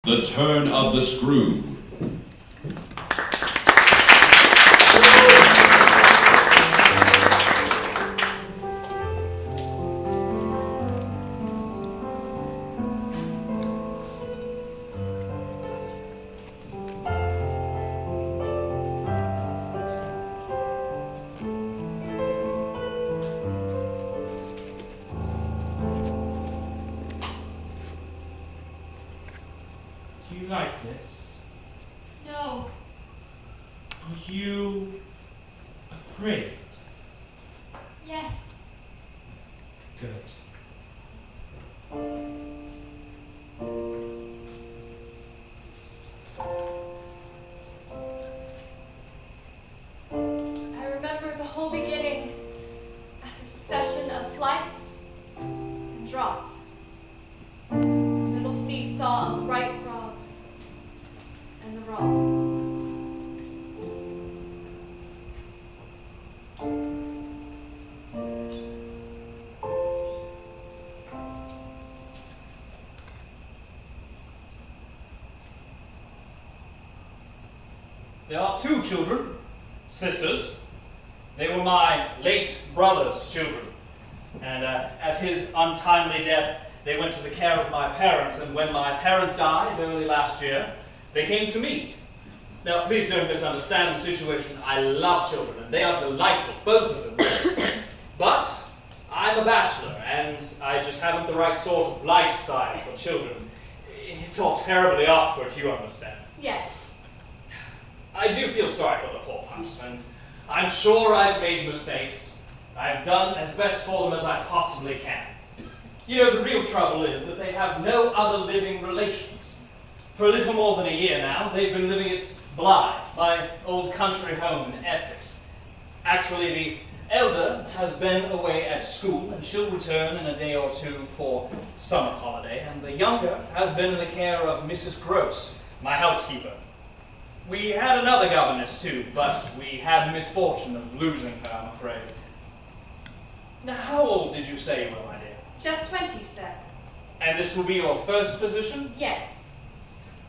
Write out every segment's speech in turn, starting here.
The turn of the screw. Do you like this? No. Are you afraid? Yes. Good. I remember the whole beginning as a succession of flights and drops. A little seesaw of right wrongs and the wrong. There are two children, sisters. They were my late brother's children. And at his untimely death, they went to the care of my parents, and when my parents died early last year, they came to me. Now, please don't misunderstand the situation. I love children, and they are delightful, both of them. But I'm a bachelor, and I just haven't the right sort of lifestyle for children. It's all terribly awkward, you understand. Yes. I do feel sorry for the poor pups, and I'm sure I've made mistakes. I've done as best for them as I possibly can. You know, the real trouble is that they have no other living relations. For a little more than a year now, they've been living at Bly, my old country home in Essex. Actually, the elder has been away at school, and she'll return in a day or two for summer holiday, and the younger has been in the care of Mrs. Grose, my housekeeper. We had another governess too, but we had the misfortune of losing her, I'm afraid. Now, how old did you say you were, my dear? Just 20, sir. And this will be your first position? Yes.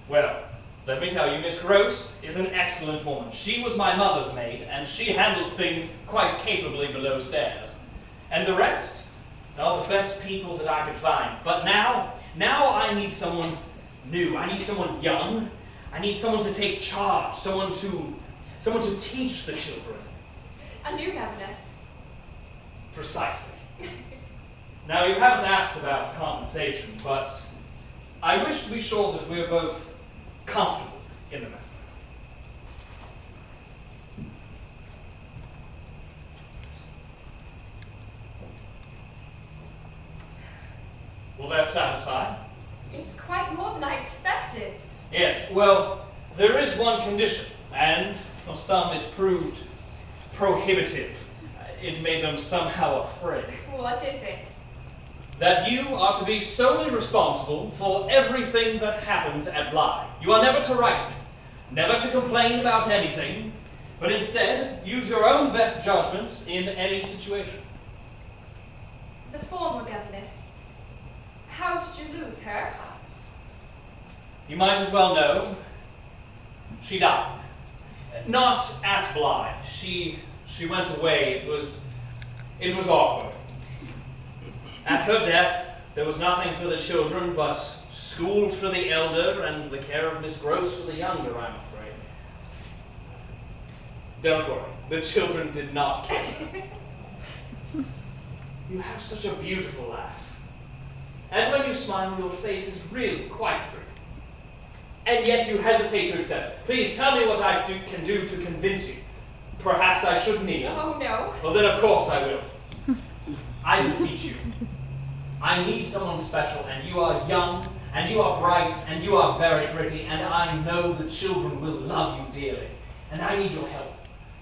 Well, let me tell you, Miss Grose is an excellent woman. She was my mother's maid, and she handles things quite capably below stairs. And the rest are the best people that I could find. But now I need someone new. I need someone young. I need someone to take charge, someone to teach the children. A new governess. Precisely. Now, you haven't asked about compensation, but I wish to be sure that we're both comfortable in the matter. Will that satisfy? It's quite more than I expected. Yes, well, there is one condition, and for some it proved prohibitive. It made them somehow afraid. What is it? That you are to be solely responsible for everything that happens at Bly. You are never to write me, never to complain about anything, but instead use your own best judgment in any situation. The former governess. How did you lose her? You might as well know, she died. Not at Bly. She went away. It was awkward. At her death, there was nothing for the children but school for the elder and the care of Miss Grose for the younger, I'm afraid. Don't worry, the children did not kill her. You have such a beautiful laugh. And when you smile, your face is really quite pretty. And yet you hesitate to accept it. Please tell me what I can do to convince you. Perhaps I should kneel. Oh, no. Well, then of course I will. I beseech you. I need someone special, and you are young, and you are bright, and you are very pretty, and I know the children will love you dearly. And I need your help.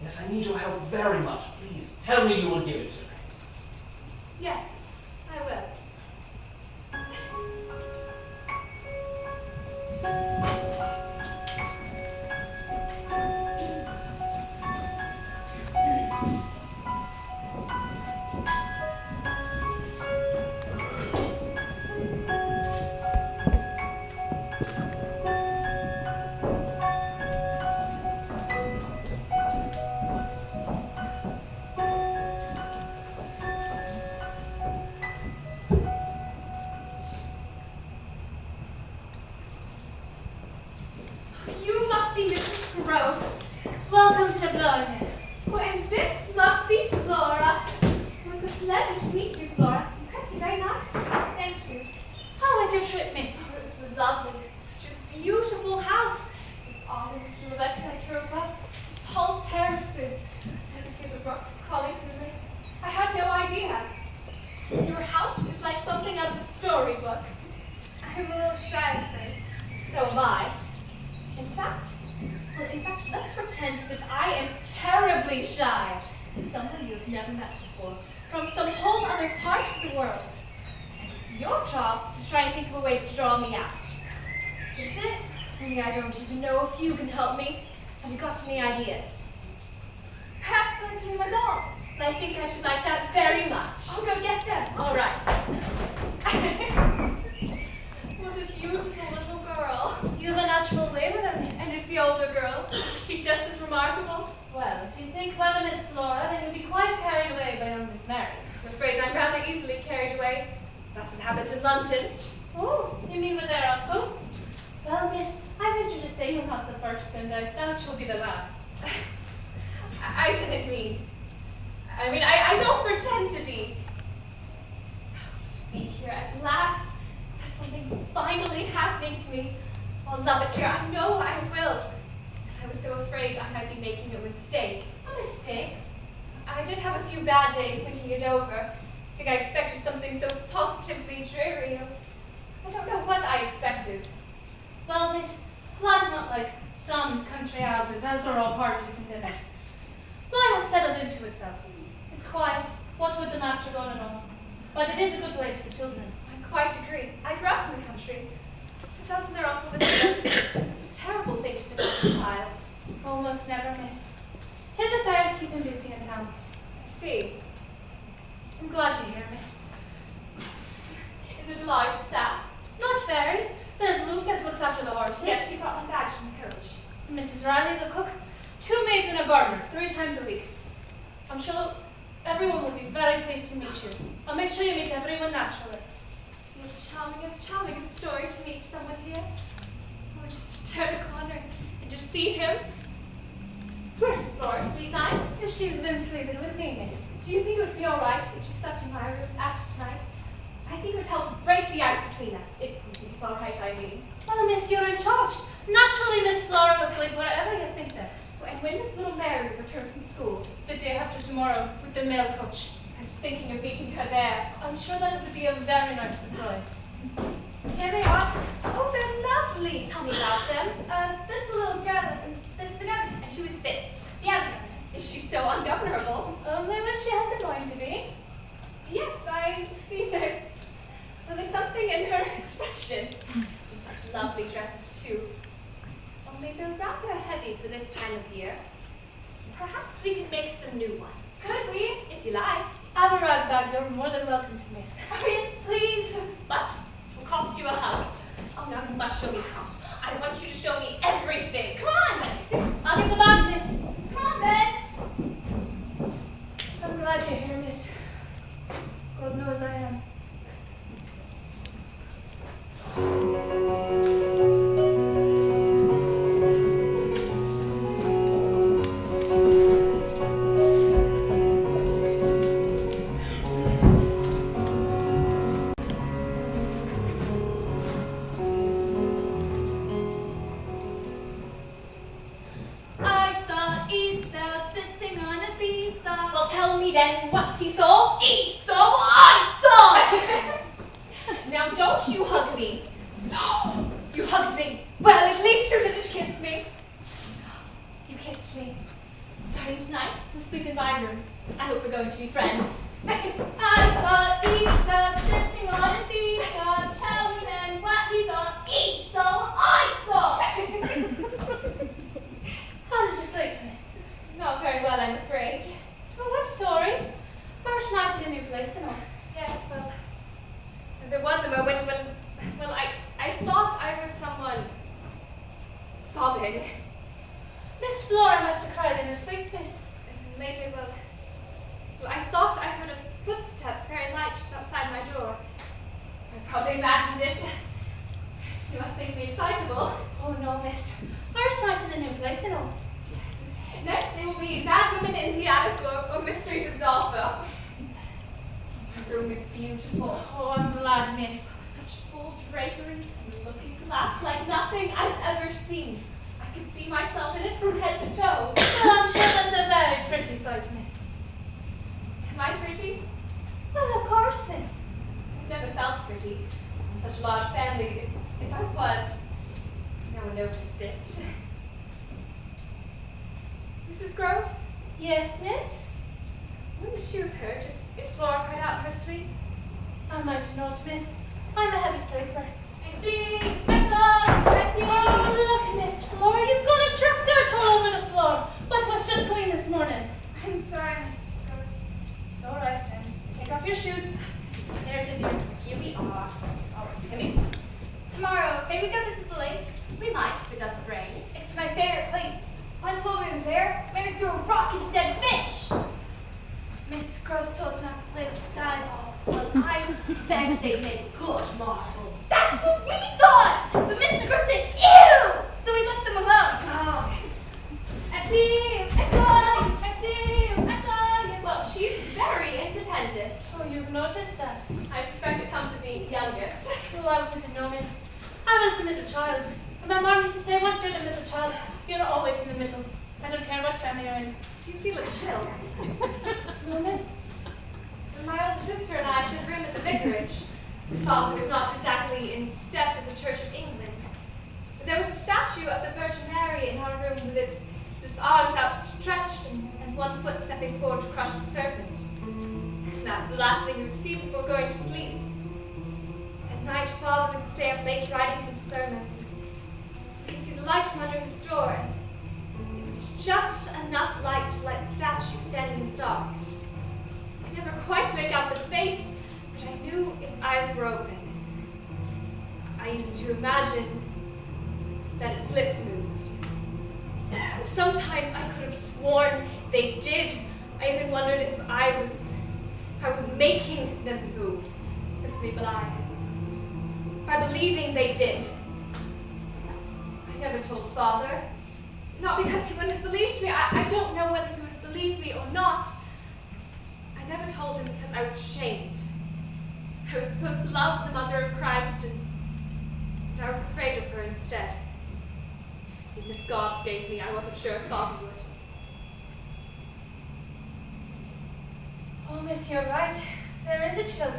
Yes, I need your help very much. Please, tell me you will give it to me. Yes, I will. Welcome to Blow, miss. Oh, and this must be Flora. Oh, it's a pleasure to meet you, Flora. That's very nice. Thank you. How was your trip, miss? Oh, it was lovely. Such a beautiful house. This autumn silhouette as I drove up. Tall terraces. The brooks calling for me. I had no idea. Your house is like something out of a storybook. I'm a little shy of this. So am I. In fact, let's pretend that I am terribly shy. Someone you have never met before, from some whole other part of the world. And it's your job to try and think of a way to draw me out. Is it? Only I don't even know if you can help me. Have you got any ideas? Perhaps like me my dolls. I think I should like that very much. I'll go get them. All right. What a beautiful little girl. You have a natural way with her, miss. And is the older girl? Is she just as remarkable? Well, if you think well of Miss Flora, then you'll be quite carried away by young Miss Mary. I'm afraid I'm rather easily carried away. That's what happened in London. Oh, you mean with their uncle? Well, miss, I venture to say you're not the first, and I doubt you'll be the last. I didn't mean. I don't pretend to be. To be here at last. Have something finally happening to me. I'll love it here. I know I will. I was so afraid I might be making a mistake. A mistake? I did have a few bad days thinking it over. I think I expected something so positively dreary. I don't know what I expected. Well, miss, life's not like some country houses, as are all parties and dinners. Life has settled into itself. It's quiet. What's with the master going on? But it is a good place for children. I quite agree. I grew up in the country. But doesn't their uncle it's a terrible thing to think of a child. Almost never, miss. His affairs keep him busy in town. I see. I'm glad you're here, miss. Is it a large staff? Not very. There's Lucas looks after the horses. Yes, he brought my bags from the coach. Mrs. Riley, the cook, 2 maids and a gardener, 3 times a week. I'm sure everyone will be very pleased to meet you. I'll make sure you meet everyone naturally. It's charming a story to meet someone here. Oh, just turn a corner and just see him. Where's Flora sleep nights? So she's been sleeping with me, miss. Do you think it would be all right if she slept in my room after tonight? I think it would help break the ice between us, if you think it's all right, I mean. Well, miss, you're in charge. Naturally, Miss Flora will sleep wherever you think best. And when does little Mary return from school? The day after tomorrow, with the mail coach. I'm just thinking of meeting her there. I'm sure that would be a very nice surprise. Here they are. Oh, they're lovely. Tell me about them. This is a little girl, and this is the governess. And who is this? The other governess. Is she so ungovernable? Only when she has a mind to be. Yes, I see this. Well, there's something in her expression. And such lovely dresses, too. Only they're rather heavy for this time of year. Perhaps we could make some new ones. Could we? If you like. Have a rag bag, you're more than welcome to, miss. Oh, yes, please. But it will cost you a hug. Oh, now you must show me the house. I want you to show me everything. Come on. I'll get the box, miss. Come on, then. I'm glad you're here, miss. God knows I am. Well, tell me then what he saw. He saw what I saw. Now don't you hug me. You hugged me. Well, at least you didn't kiss me. You kissed me. Starting tonight, we'll sleep in my room. I hope we're going to be friends. I saw Esau sitting on a seesaw. Tell me then what he saw. Esau, I saw. How did you sleep, miss? Not very well, I'm afraid. Oh, I'm sorry. First night in a new place and all. Yes, well, there was a moment when, well, I thought I heard someone sobbing. Miss Flora must have cried in her sleep, miss. And later, well, I thought I heard a footstep very light just outside my door. I probably imagined it. You must think me excitable. Oh no, miss. First night in a new place and all. Yes. Next it will be Mad Women in the Attic or Mysteries of Dolpho. My room is beautiful. Oh, I'm glad, miss. Such full draperies and looking glass like nothing I've ever seen. I can see myself in it from head to toe. Well, I'm sure that's a very pretty sight, miss. Am I pretty? Well, of course, miss. I've never felt pretty in such a large family. If I was, no one noticed it. Mrs. Grose? Yes, miss? Wouldn't you have heard if Flora cried out in her sleep? I might not, miss. I'm a heavy sleeper. I see! I see! Oh, look, Miss Flora, you've got a drip dirt all over the floor. But was just clean this morning. I'm sorry, Miss Grose. It's all right, then. Take off your shoes. There's a dear. Here we are. All right, come in. Tomorrow, may we go visit the lake? We might, if it doesn't rain. It's my favorite place. Once while we were there, we threw a rock at a dead fish. Miss Grose told us not to play with dye balls, so I suspect they make good marbles. That's what we thought! But Mr. Grose said, ew! So we left them alone. Oh, I see you. I saw you. I see you. I saw you. Well, she's very independent. Oh, you've noticed that? I suspect it comes to being youngest. Oh, I wouldn't know, miss. I was the middle child. And my mom used to say, once you're the middle child, you're always in the middle. I don't care what family you're in. Do you feel a chill? No, miss. When my older sister and I shared a room at the vicarage, we thought it was not exactly in step with the Church of England. But there was a statue of the Virgin Mary in our room with its arms outstretched and one foot stepping forward to crush the serpent. And that was the last thing we would see before going to sleep. At night, Father would stay up late writing his sermons. We could see the light from under his door. It was just enough light to light the statue standing in the dark. I could never quite make out the face, but I knew its eyes were open. I used to imagine that its lips moved. Sometimes I could have sworn they did. I even wondered if I was making them move, simply by believing they did. I never told Father. Not because he wouldn't have believed me. I don't know whether he would have believed me or not. I never told him because I was ashamed. I was supposed to love the Mother of Christ, and I was afraid of her instead. Even if God gave me, I wasn't sure if Father would. Oh, miss, you're right. There is a chill.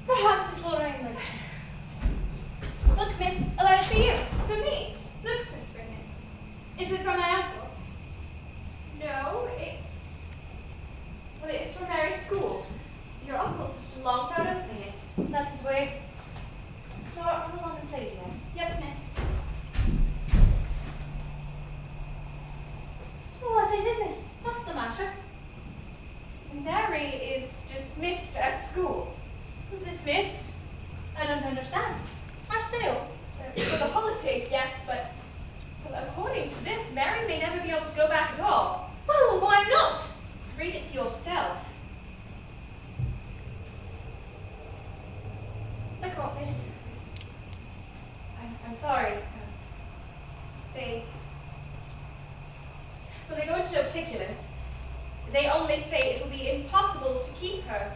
Perhaps it's Flora England. Look, miss, a letter for you. For me. Look, since for him. Is it from my uncle? No, it's from Mary's school. Your uncle's such a long about opening it. That's his way. Flora, run along and play, dear. Yes, miss. Oh, what's it, miss? What's the matter? Mary is dismissed at school. Dismissed? I don't understand. Aren't they all? For the holidays, yes, but well, according to this, Mary may never be able to go back at all. Well, why not? Read it for yourself. I can't, miss. I'm sorry. They go into no particulars. They only say it will be impossible to keep her.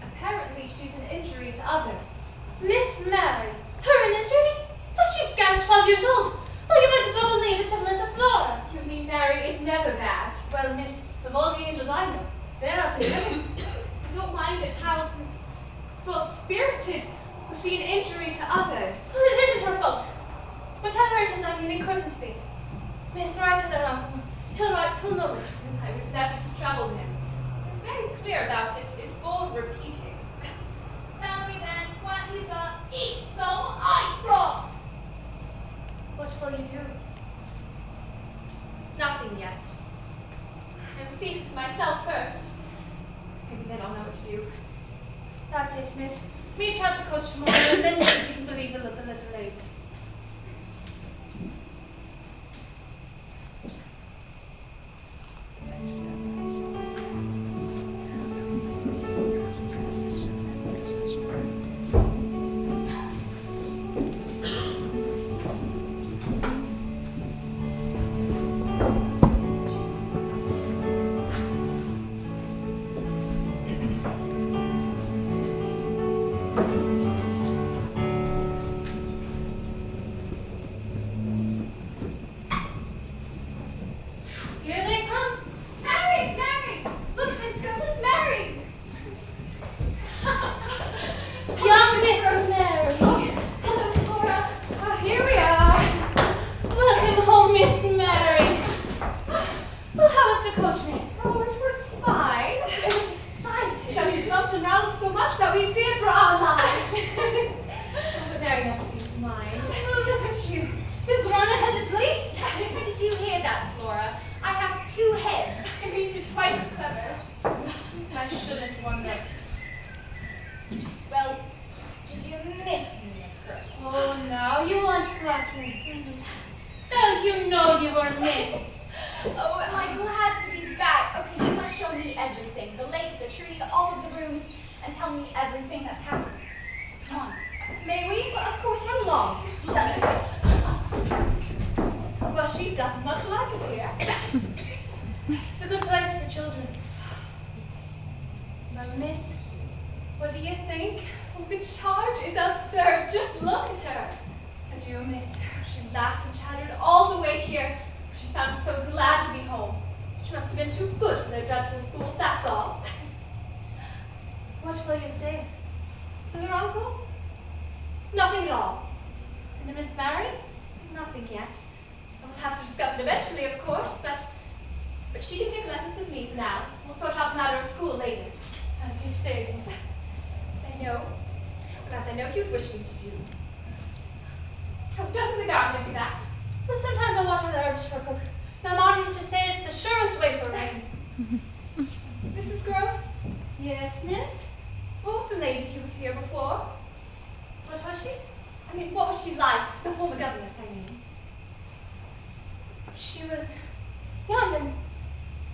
Apparently, she's an injury to others. Miss Mary? Her an injury? But she's scarce 12 years old. Well, you might as well believe it to little Flora. You mean Mary is never bad? Well, miss, of all the angels I know, they're up here. I don't mind a child who's well spirited would be an injury to others. Well, it isn't her fault. Whatever it is, I mean, it couldn't be. Miss, write to their uncle. He'll know what to do. I was never to trouble him. He was very clear about it. It bore repeating. Tell me then what you saw. Eat so I saw. What will you do? Nothing yet. I'm seeing for myself first. Maybe then I'll know what to do. That's it, miss. Meet her at the coach tomorrow and then see if you can believe the little lady. flattering. Well, you know you were missed. Oh, am I glad to be back. Okay, you must show me everything. The lake, the tree, all of the rooms, and tell me everything that's happened. Come on. May we? Well, of course, run along. Well, she doesn't much like it here. It's a good place for children. But miss, what do you think? Oh, the charge is absurd. Just look at her. I do miss. She laughed and chattered all the way here. She sounded so glad to be home. She must have been too good for their dreadful school, that's all. What will you say? To their uncle? Nothing at all. And the Miss Mary? Nothing yet. We'll have to discuss it eventually, of course, but she can take lessons with me for now. We'll sort out the matter of school later. As you say, miss. As I know, but as I know you'd wish me to do. Oh, doesn't the gardener do that? Well, sometimes I water the herbs for cook. Now, Mom used to say it's the surest way for rain. Mrs. Grose? Yes, miss? What was the lady who was here before? What was she? I mean, what was she like? The former governess, I mean. She was young and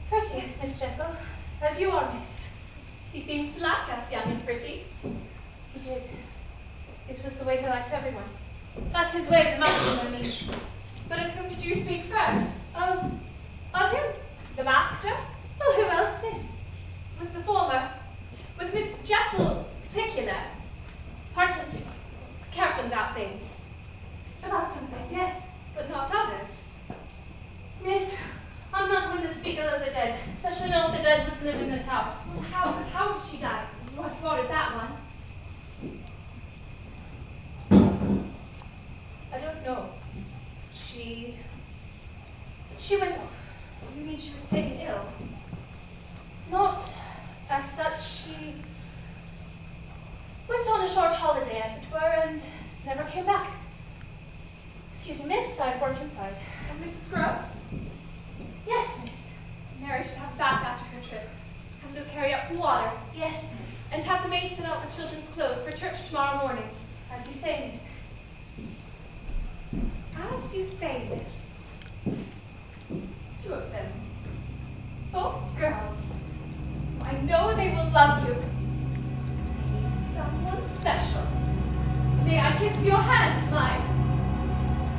pretty, Miss Jessel, as you are, miss. He seems to like us, young and pretty. He did. It was the way he liked everyone. That's his way of mastering, I mean. But of whom did you speak first? Of him? The master? Well, who else, miss? Was the former? Was Miss Jessel particular? Partly. Careful about things. About some things, yes. But not others. Miss, I'm not one to speak ill of the dead, especially not of the dead which live in this house. Well, how did she die? What brought that one? I don't know. She went off. You mean she was taken ill? Not as such. She went on a short holiday, as it were, and never came back. Excuse me, miss, I've worked inside. And Mrs. Grose? Yes, miss. Mary should have a bath after her trip. Have Luke carry up some water. Yes, miss. And have the maid send out the children's clothes for church tomorrow morning. As you say, miss. As you say this. Two of them. Both girls. I know they will love you. I need someone special. May I kiss your hand, my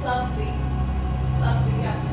lovely, lovely governess?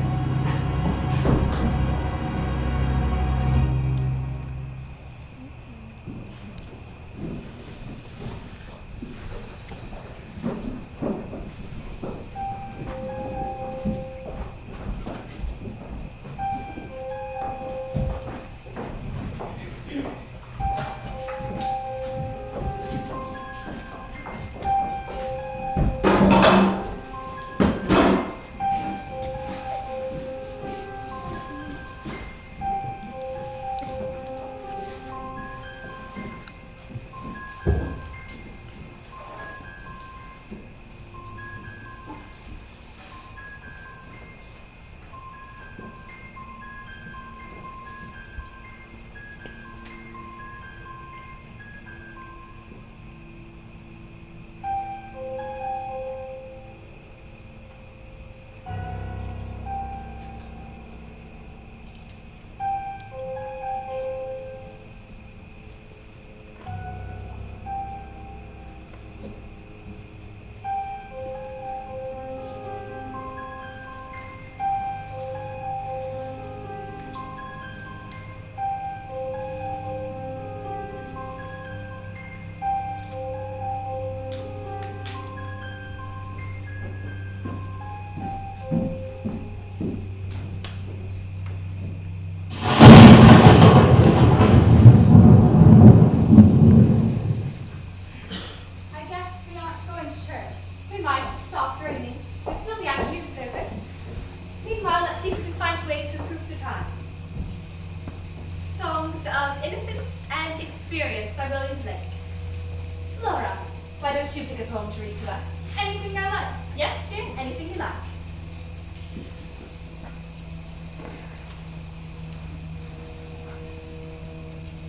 Flora, why don't you pick a poem to read to us? Anything I like. Yes, Jim, anything you like.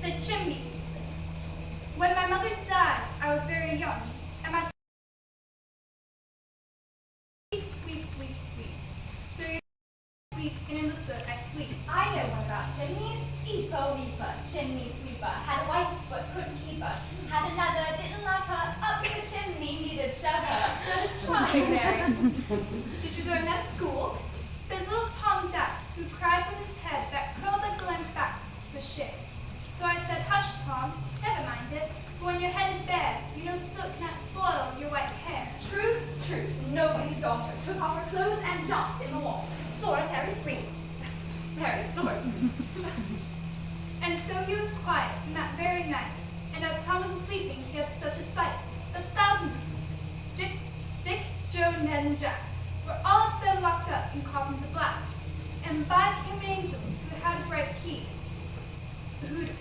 The chimney sweep. When my mother died, I was very young, and my sweep. I know one about chimneys. Eepo weeper, chimney sweeper. Had a wife but couldn't keep her. Had another, didn't love her. Up the chimney, needed shove her. That's trying, Mary. Did you learn that at school? There's little Tom Duck who cried with his head that curled like Glenn's back for shit. So I said, hush, Tom, never mind it. But when your head is bare, you know the soot cannot spoil your white hair. Truth, truth. Nobody's daughter took off her clothes and jumped in the water. Flora carries reading. Mary, Flora's. And so he was quiet from that very night, and as Tom was sleeping, he had such a sight that thousands of people, Dick, Joe, Ned, and Jack, were all of them locked up in coffins of black. And by came an angel who had a bright key, the hooter,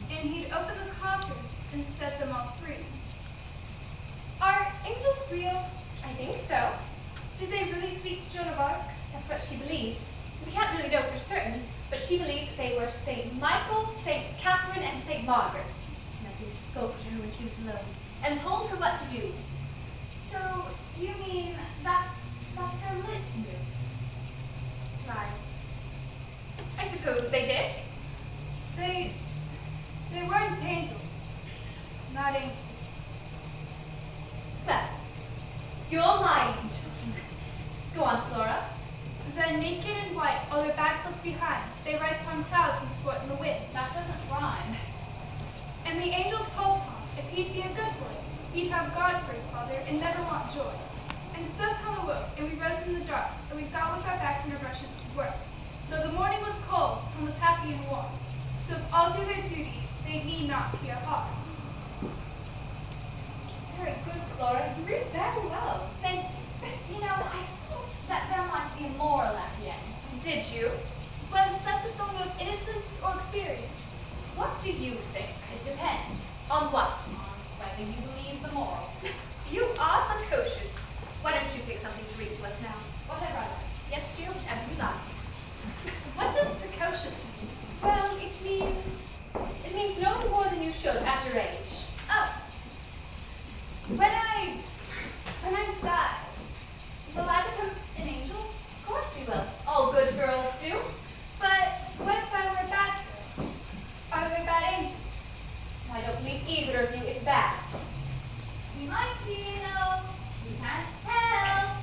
and he'd open the coffins and set them all free. Are angels real? I think so. Did they really speak Joan of Arc? That's what she believed. We can't really know for certain, but she believed that they were St. Michael, St. Catherine, and St. Margaret. And that they spoke to her when she was alone and told her what to do. So, you mean that their lips moved? Right. I suppose they did. They weren't angels. Not angels. Well, you're my angels. Go on, Flora. Then naked and white, all their backs left behind, they rise upon clouds and sport in the wind. That doesn't rhyme. And the angel told Tom if he'd be a good boy, he'd have God for his father and never want joy. And so Tom awoke, and we rose in the dark, and we got with our backs and our brushes to work. Though the morning was cold, Tom was happy and warm. So if all do their duty, they need not fear harm. Very good, Flora. You read very well. Thank you. You know, I thought that there might be a moral at the end. Did you? Was that the song of innocence or experience? What do you think? It depends. On what? On whether you believe the moral. You are precocious. Why don't you pick something to read to us now? Whatever I like. Yes, dear, whichever you like. What does precocious mean? Well, it means knowing more than you should at your age. Oh. When I die, will I become an angel? Of course you will. All good girls do. But what if I were a bad girl? Are there bad angels? I don't believe either of you is bad. We might be, you know. You can't tell.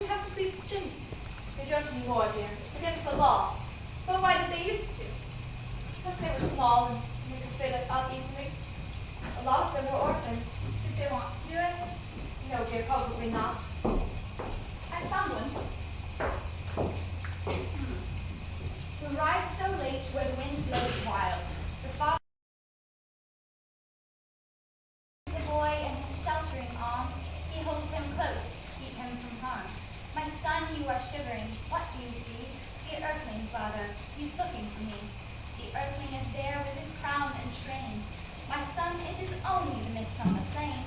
You have to sleep with chimneys. They don't anymore, dear. It's against the law. But why did they used to? Because they were small and they could fit it up easily. A lot of them were orphans. Did they want to do it? No, dear, probably not. I found one. Who rides so late where the wind blows wild. The father is a boy and his sheltering arm. He holds him close to keep him from harm. My son, you are shivering. What do you see? The earthling, father. He's looking for me. The earthling is there with his crown and train. My son, it is only the mist on the plain.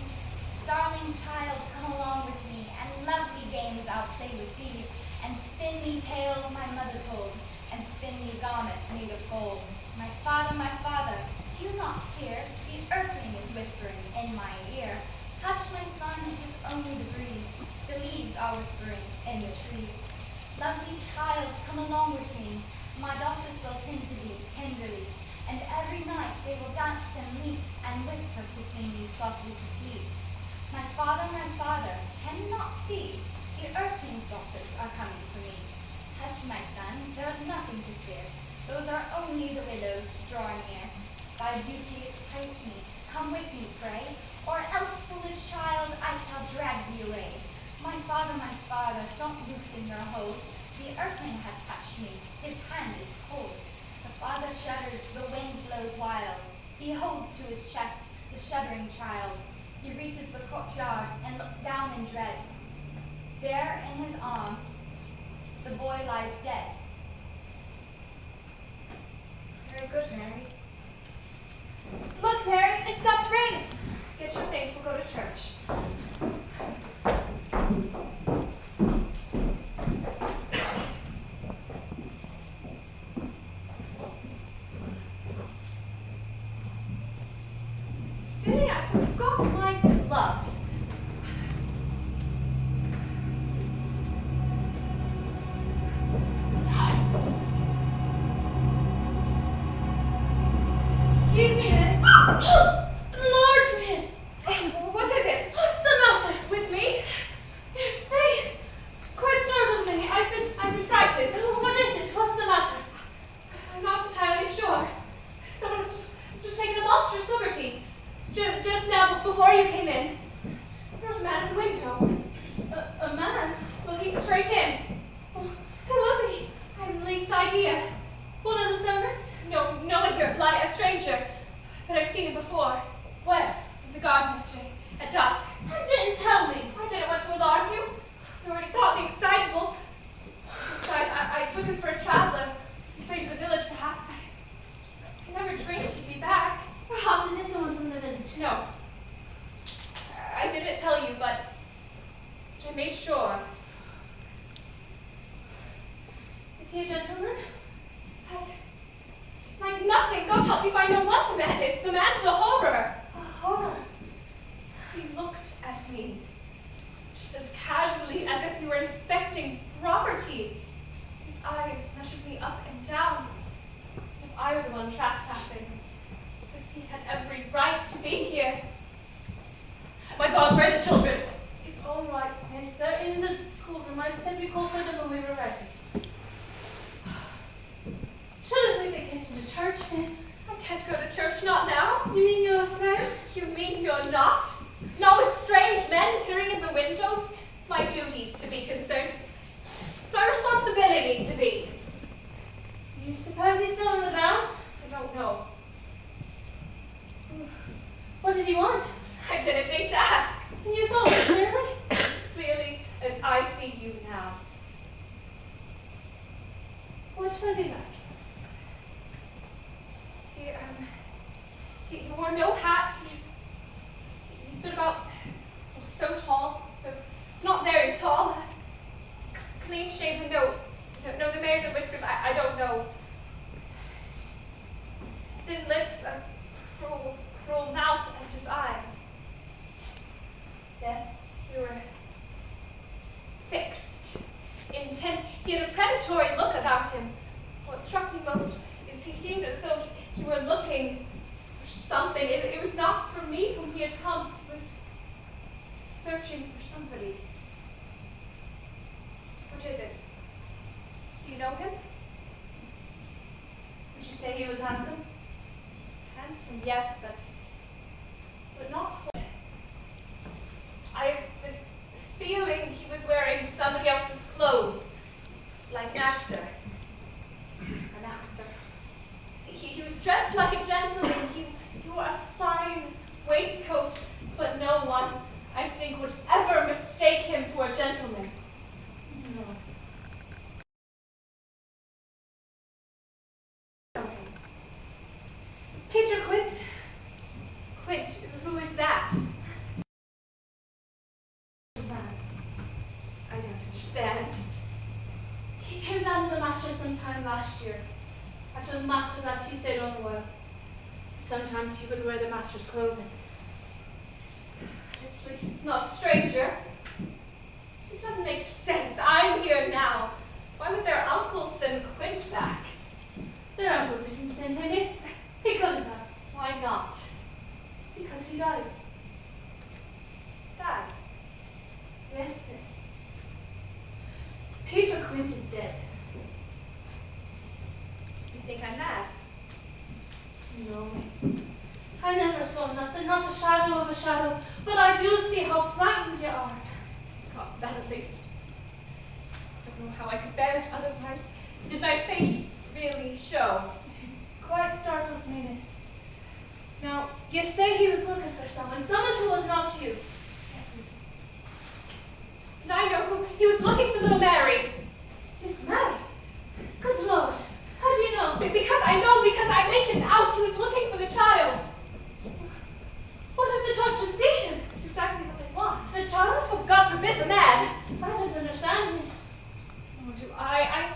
Darling child, come along with me, and lovely games I'll play with thee, and spin me tales my mother told, and spin me garments made of gold. My father, do you not hear? The earthling is whispering in my ear. Hush, my son, it is only the breeze. The leaves are whispering in the trees. Lovely child, come along with me. My daughters will tend to thee tenderly, and every night they will dance and leap, and whisper to sing thee softly to sleep. My father, can you not see? The earthling's daughters are coming for me. Hush, my son, there is nothing to fear. Those are only the willows drawing near. Thy beauty excites me. Come with me, pray, or else, foolish child, I shall drag thee away. My father, don't loosen your hold. The earthling has touched me. His hand is cold. The father shudders, the wind blows wild. He holds to his chest the shuddering child. He reaches the courtyard and looks down in dread. There in his arms, the boy lies dead. Very good, Mary. Look, Mary, it stopped raining. Get your things, we'll go to church. Silly, I forgot my gloves. to make sure. Is he a gentleman? Like nothing. God help me if I know what the man is. The man's a horror. A horror. He looked at me just as casually as if he were inspecting property. His eyes measured me up and down, as if I were the one trespassing, as if he had every right to be here. My God, where are the children? It's all right, miss. They're in the schoolroom. I said we called for them when we were ready. Shouldn't we be getting to church, miss? I can't go to church, not now. You mean you're afraid? You mean you're not? No, it's strange men peering in the windows. It's my duty to be concerned. It's my responsibility to be. Do you suppose he's still on the grounds? I don't know. What did he want? I didn't think to ask. And you saw it clearly? As clearly as I see you now. What was he like? He wore no hat. He stood about so tall, so it's not very tall. Clean shaven, no, the mayor, the whiskers, I don't know. Thin lips, a cruel mouth, and his eyes. Yes. They were fixed, intent. He had a predatory look about him. What struck me most is he seemed as though he were looking for something. It was not for me whom he had come. He was searching for somebody. What is it? Do you know him? Would you say he was handsome? Handsome, yes, but not. I have this feeling he was wearing somebody else's clothes, like an actor. An actor. See, he was dressed like a gentleman. He wore a fine waistcoat, but no one, I think, would ever mistake him for a gentleman. No. Peter Quint. Quint, who is that? I don't understand. He came down to the master sometime last year. After the master left, he stayed on a while. Sometimes he would wear the master's clothing. At least it's not a stranger. It doesn't make sense. I'm here now. Why would their uncle send Quint back? Their uncle didn't send him, miss. He couldn't have. Why not? Because he died. Dad. Yes, miss. Peter Quint is dead. You think I'm mad? No, miss. I never saw nothing, not a shadow of a shadow, but I do see how frightened you are. Got that at least. I don't know how I could bear it otherwise. Did my face really show? Quite startled me, miss. Now, you say he was looking for someone who was not you. Yes, and I know who. He was looking for little Mary. Miss Mary? Good Lord, how do you know? Because I make it out. He was looking for the child. What if the judge should see him? It's exactly what they want. The child? Oh, God forbid the man. I don't understand, miss. Nor do I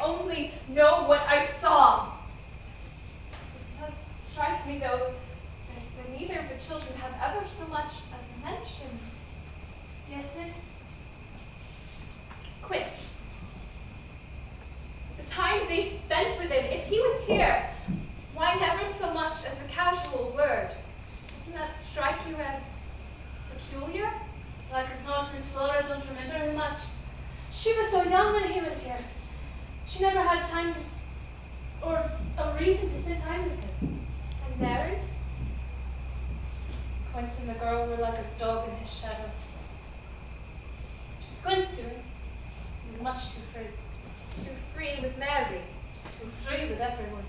only know what I saw. It does strike me, though, that neither of the children have ever so much as mentioned. Yes, miss? Quint. The time they spent with him, if he was here, why never so much as a casual word? Doesn't that strike you as peculiar? Like as not, Miss Flora, I don't remember him much. She was so young when he was here. She never had time to, or a reason to spend time with him. And Mary? Quint and the girl were like a dog in his shadow. It was Quint's doing. He was much too free. Too free with Mary. Too free with everyone.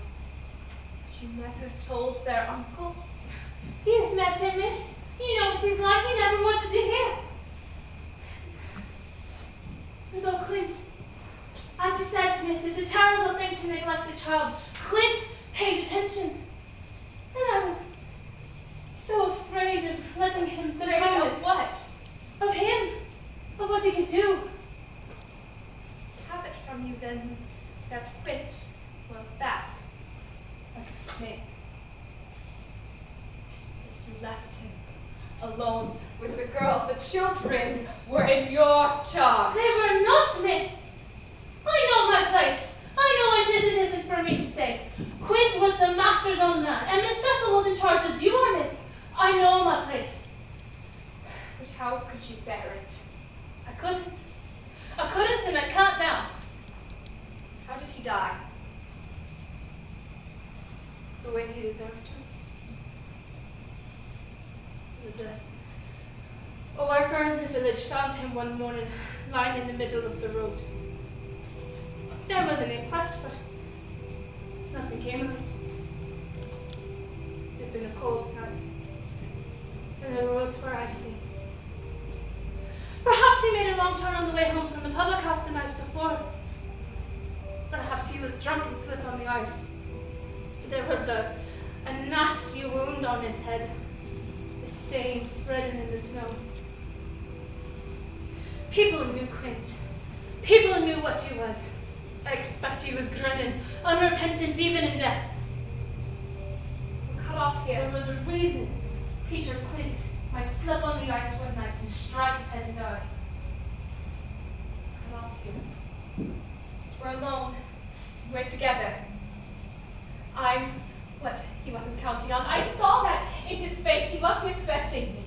But you never told their uncle? You've met him, miss. You know what he's like. He never wanted to hear. It was all Quint. As you said, miss, it's a terrible thing to neglect a child. Quint paid attention. And I was so afraid of letting him Afraid of what? Of him. children were in your charge. They were not, miss. I know my place. I know what isn't for me to say. Quint was the master's own man, and Miss Jessel was in charge as you are, miss. I know my place. But how could you bear it? I couldn't, and I can't now. How did he die? The way he deserved to? It was a worker in the village found him one morning lying in the middle of the road. There was an inquest, but nothing came of it. It had been a cold night, and the roads were icy. Perhaps he made a wrong turn on the way home from the public house the night before. Perhaps he was drunk and slipped on the ice. There was a nasty wound on his head, the stain spreading in the snow. People knew Quint. People knew what he was. I expect he was grinning, unrepentant even in death. We're cut off here. There was a reason Peter Quint might slip on the ice one night and strike his head and die. Cut off here. We're alone. We're together. I'm what he wasn't counting on. I saw that in his face. He wasn't expecting me.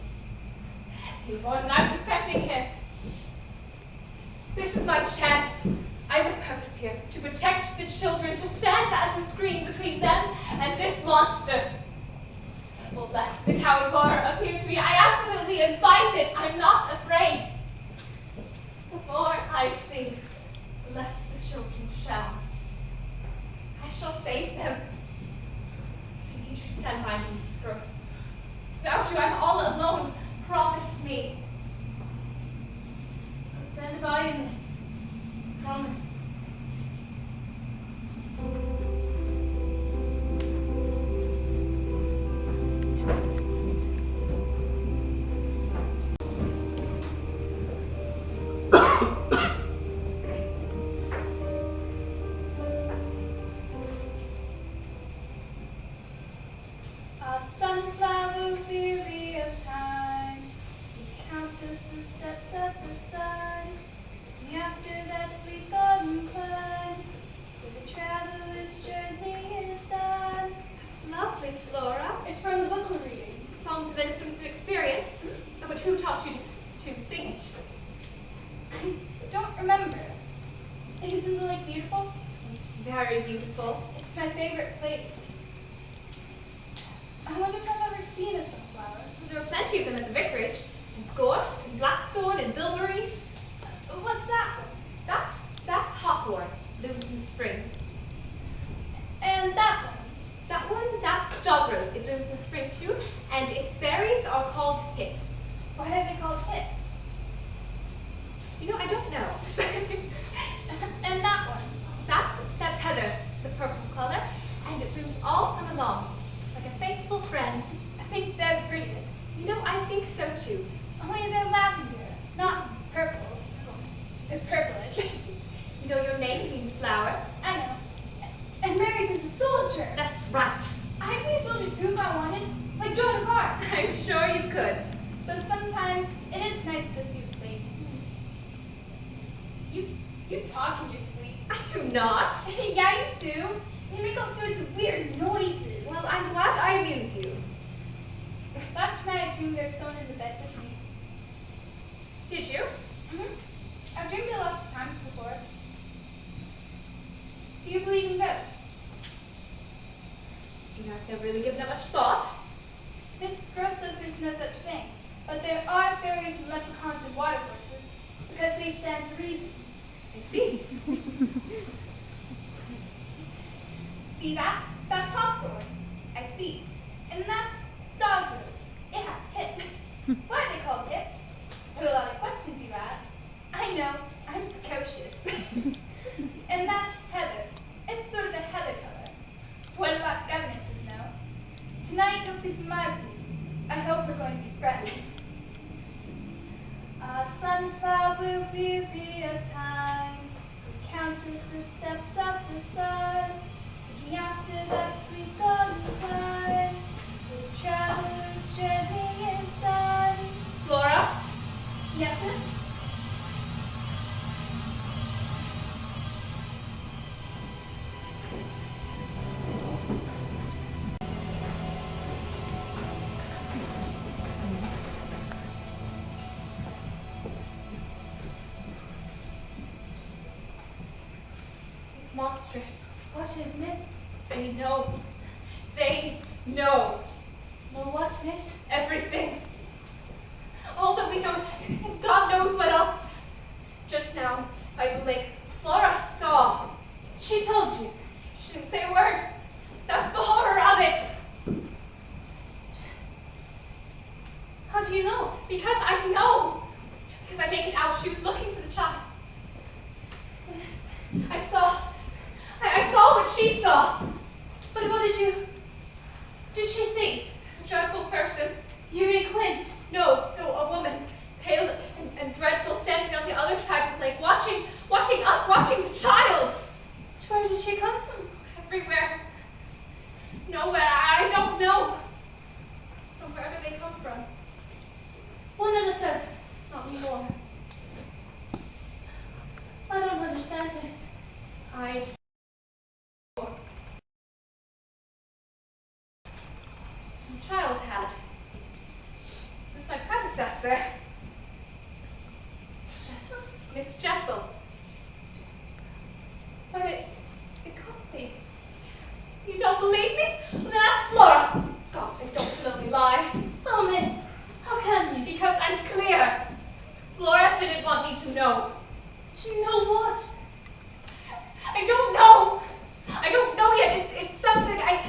He wasn't. I was expecting him. This is my chance. I have a purpose here. To protect the children. To stand as a screen between them and this monster. Well, let the coward roar appear to me. I absolutely invite it. I'm not afraid. The more I see, the less the children shall. I shall save them. I need you to stand by me, Mrs. Grose. Without you, I'm all alone. Promise me. I'll stand by you, miss. Promise. Yes, miss? It's monstrous. What is, miss? They know. They know Know what, miss? everything. All that we know, and God knows what else. Just now, by the lake, Flora saw. She told you. She didn't say a word. That's the horror of it. How do you know? Because I know. Because I make it out. She was looking for the child. I saw what she saw. But what did she see? A dreadful person. You mean Quint? No, a woman. Pale and dreadful, standing on the other side of the lake, watching us, watching the child. Where did she come from? Everywhere. Nowhere. I don't know. From wherever they come from. One of the servants, not more. I don't understand this. The child had. It was my predecessor. Jessel? Miss Jessel. But It can't be. You don't believe me? Well, then ask Flora. God's sake, don't let me lie. oh, miss, how can you? Because I'm clear. Flora didn't want me to know. Do you know what? I don't know. I don't know yet. It's something I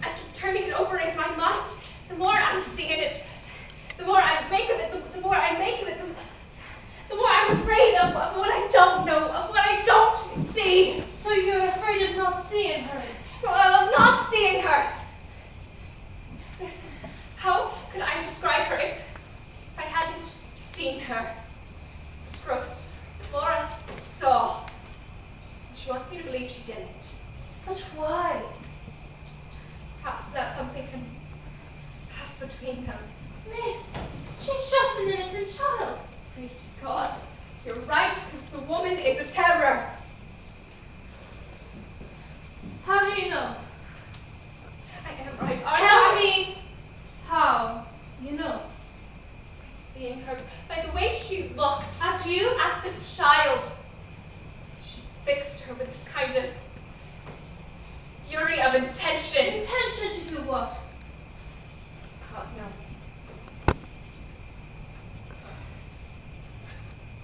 keep turning it over in my mind. The more I see it, the more I make of it, the more I make of it, the more I'm afraid of what I don't know, of what I don't see. So you're afraid of not seeing her? Of not seeing her. Listen, how could I describe her if I hadn't seen her? Mrs. Grose, Flora saw. She wants me to believe she didn't. But why? Perhaps that something can pass between them. Miss, she's just an innocent child. Pray to God, you're right, because the woman is a terror. How do you know? I am right, aren't Tell I? me how you know. Seeing her, by the way she looked. At you? At the child. She fixed her with this kind of fury of intention. Intention to do what? God knows.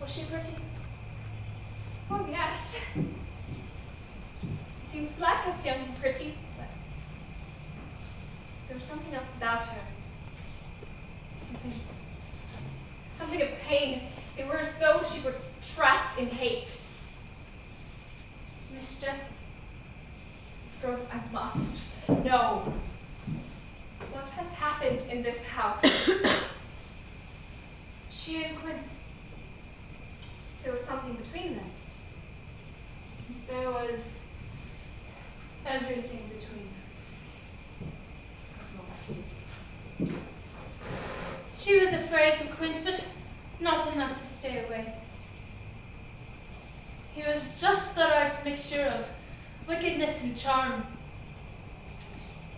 Was she pretty? Oh, yes. Seems like us young and pretty, but there was something else about her. Something of pain. It were as though she were trapped in hate. Miss Jessel? Mrs. Grose, I must know what has happened in this house. She and Quint. There was something between them. There was everything between them. She was afraid of Quint, but not enough to stay away. He was just the right mixture of wickedness and charm.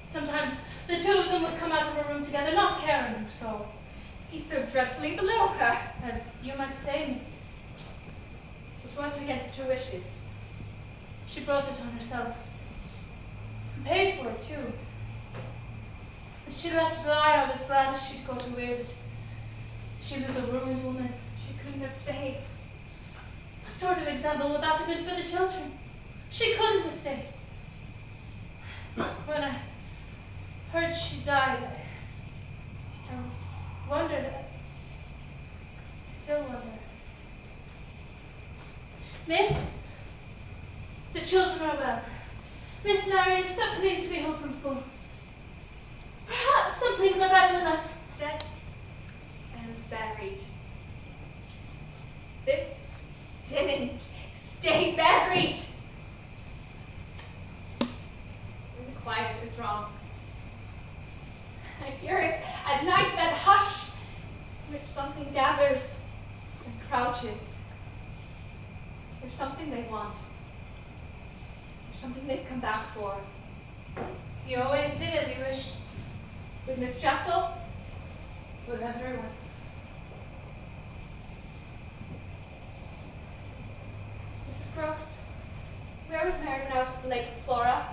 Sometimes the two of them would come out of a room together, not caring or so. He's so dreadfully below her. As you might say, miss. It wasn't against her wishes. She brought it on herself. And paid for it, too. When she left Bly, I was glad she'd got away, but she was a ruined woman. She couldn't have stayed. What sort of example would that have been for the children? She couldn't have stayed. When I heard she died, I wondered. I still wonder. Miss, the children are well. Miss Mary is so pleased to be home from school. Perhaps some things are better left Dead and buried. This didn't stay buried. And the quiet is wrong. I hear it at night, that hush in which something gathers. crouches. There's something they want. There's something they've come back for. He always did as he wished. With Miss Jessel? With everyone. Mrs. Grose, where was Mary when I was at the lake with Flora?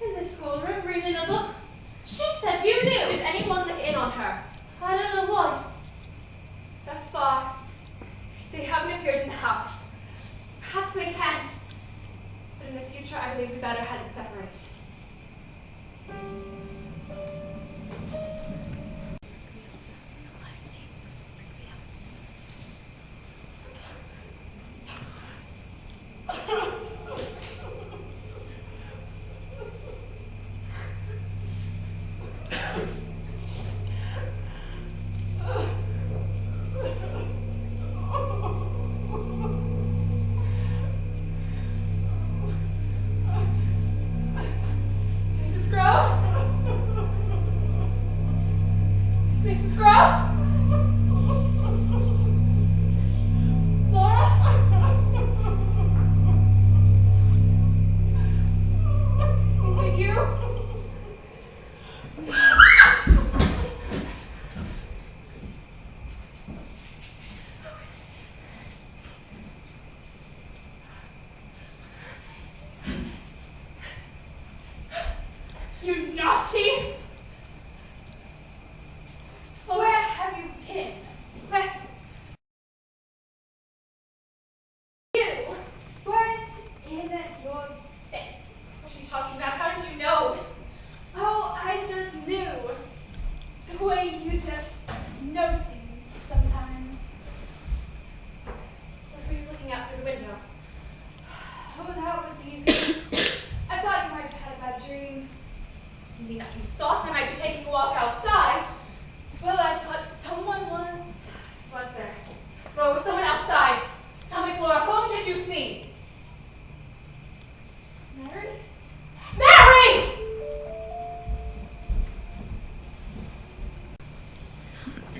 In the schoolroom, reading a book. She said you knew. Did anyone look in on her? I don't know why. Thus far, they haven't appeared in the house. Perhaps they can't. But in the future, I believe we better had it separate. Mrs. Grose? Mrs. Grose? Flora? Is it you? You naughty! Well, where have you been? Where? You weren't in your bed. What are you talking about? How did you know? Oh, I just knew. The way you just know things sometimes. What were you looking out through the window? Oh, that was easy. I thought you might have had a bad dream. You mean that you thought I might be taking a walk outside? Well, I thought someone was. Was there? Rose, someone outside. Tell me, Flora, whom did you see? Mary? Mary!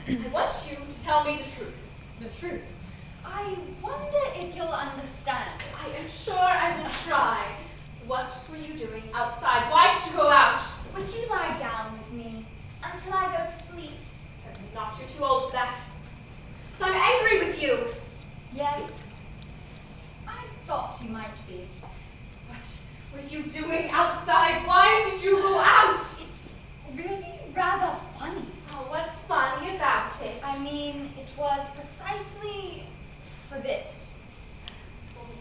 I want you to tell me the truth. The truth. I wonder if you'll understand. I am sure I will try. What were you doing outside? Why did you go out? Would you lie down with me until I go to sleep? Certainly not. You're too old for that. So I'm angry with you. Yes. I thought you might be. What were you doing outside? Why did you go out? It's really rather funny. Oh, what's funny about it? I mean, it was precisely for this.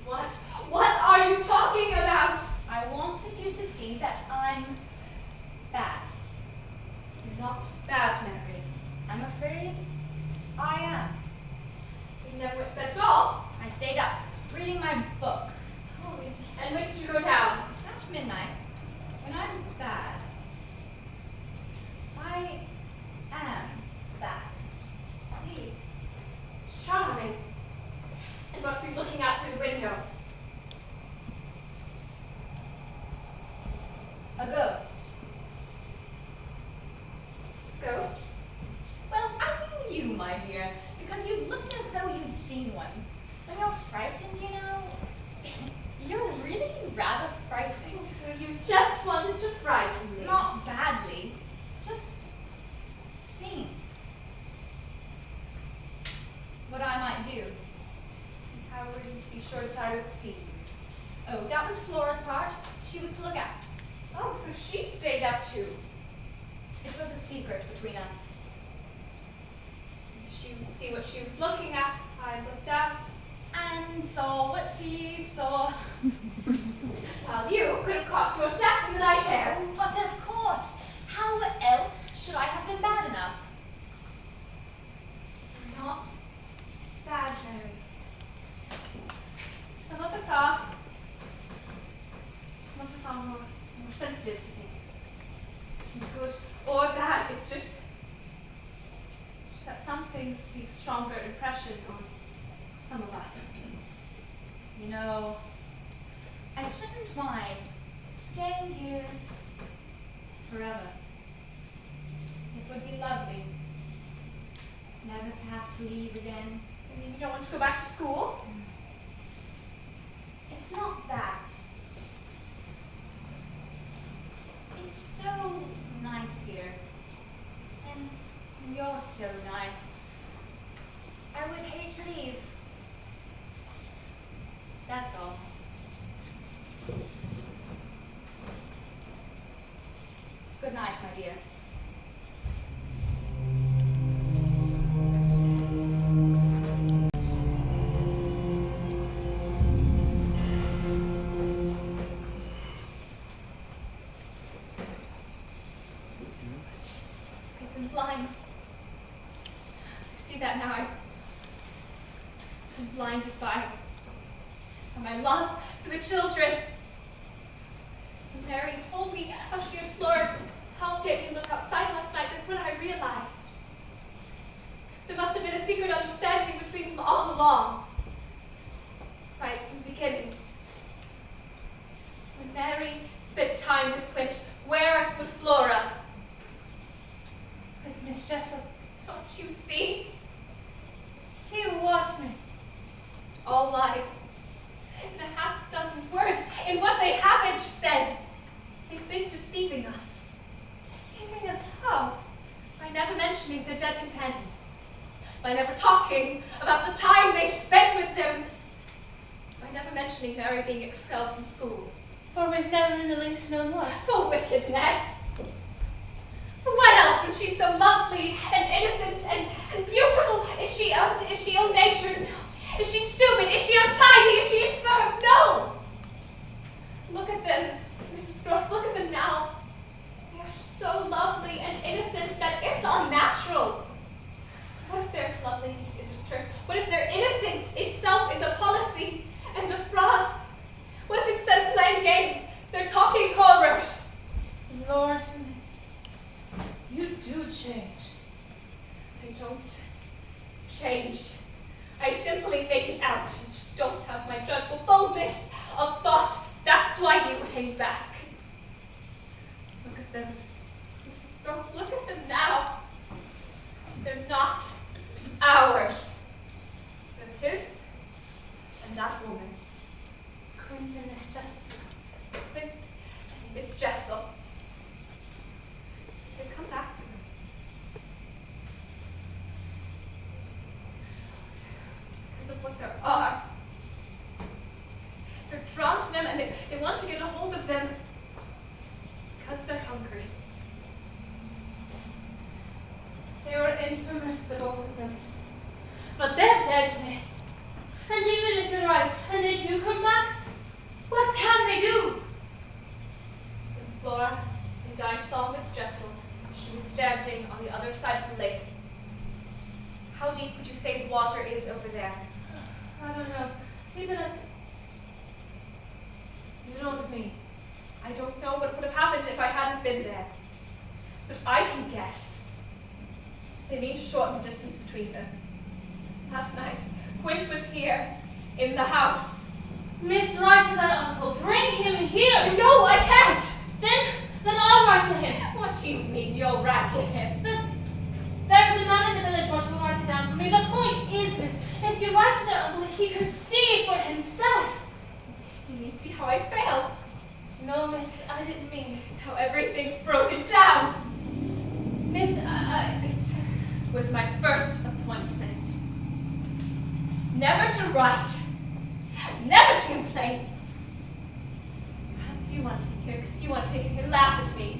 What? What are you talking about? I wanted you to see that I'm bad. You're not bad, Mary. I'm afraid I am. So you never went to bed at all? I stayed up reading my book Oh, and when did you go down? at midnight. When I'm bad, I am bad. See, it's charming. And what were you looking out through the window? A ghost. Ghost? Well, I mean you, my dear, because you looked as though you'd seen one. When you're frightened, you know, you're really rather frightening. Oh, so you just wanted to frighten me. Not badly, just think what I might do. How were you to be sure that I would see you? Oh, that was Flora's part. She was to look at. Oh, so she stayed up too. It was a secret between us. She would see what she was looking at. I looked out. And saw what she saw. While you could have caught your death in the night air. But of course, how else should I have been bad enough? You're not bad, Mary. Some of us are. Some of us are more sensitive to things. It isn't good or bad. It's just that some things leave a stronger impression on some of us. You know, I shouldn't mind staying here forever. It would be lovely never to have to leave again. You mean you don't want to go back to school? It's not that. It's so nice here. And you're so nice. I would hate to leave. That's all. Good night, my dear. I've been blind. I see that now. I've been blinded by my love for the children. When Mary told me how she had Flora to help get me look outside last night, that's when I realized there must have been a secret understanding between them all along. Right from the beginning. When Mary spent time with Quint, where was Flora? With Miss Jessel. Don't you see? See what, miss? All lies. In a half dozen words, in what they haven't said. They think deceiving us. Deceiving us how? By never mentioning their dead companions. By never talking about the time they spent with them. By never mentioning Mary being expelled from school. For we've never in the least known what. For wickedness. For what else when she's so lovely and innocent and beautiful? Is she ill-natured? No. Is she stupid? Is she untidy? Is she infirm? No! Look at them, Mrs. Grose, look at them now. They are so lovely and innocent that it's unnatural. What if their loveliness is a trick? What if their innocence itself is a policy and a fraud? What if instead of playing games, they're talking horrors? Lord, miss, you do change. I don't change. I simply make it out. You just don't have my dreadful boldness of thought. That's why you hang back. Look at them. Mrs. Grose, look at them now. They're not ours. They're his and that woman's. Quint and Miss Jessel. Quint and Miss Jessel. They've come back for them. Because of what there are. They're drawn to them and they want to get a hold of them. It's because they're hungry. They were infamous, the both of them. But they're dead, miss. And even if you're right, and they do come back, what can they do? When Flora and I saw Miss Jessel, she was standing on the other side of the lake. How deep would you say the water is over there? I don't know. See, but you know what I mean. I don't know what would have happened if I hadn't been there. But I can guess. They mean to shorten the distance between them. Last night, Quint was here, in the house. Miss, write to that uncle. Bring him here. No, I can't! Then I'll write to him. What do you mean you'll write to him? There's a man in the village who will write it down for me. The point is, miss, if you write to that uncle, he can see it for himself. You mean see how I failed? No, miss, I didn't mean How everything's broken down. Miss, This was my first appointment. Never to write. Never to complain. Perhaps you want to hear, because you want to hear him laugh at me.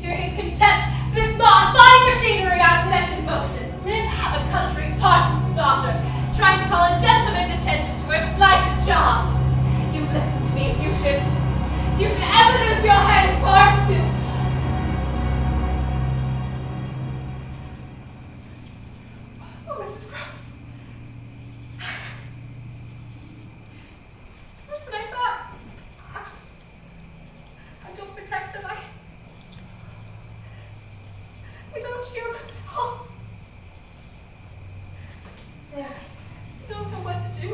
Hear his contempt for this fine machinery I've set in motion. A country parson's daughter, trying to call a gentleman's attention to her slighted charms. You listen to me if you should ever lose your head as far as to... Oh, Mrs. Grose. Worse than I thought. I don't protect them. I don't shield them. Oh. I don't know what to do.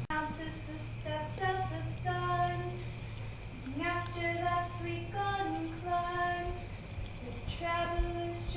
Bounces the steps of the sun, singing after that sweet golden climb. The traveler's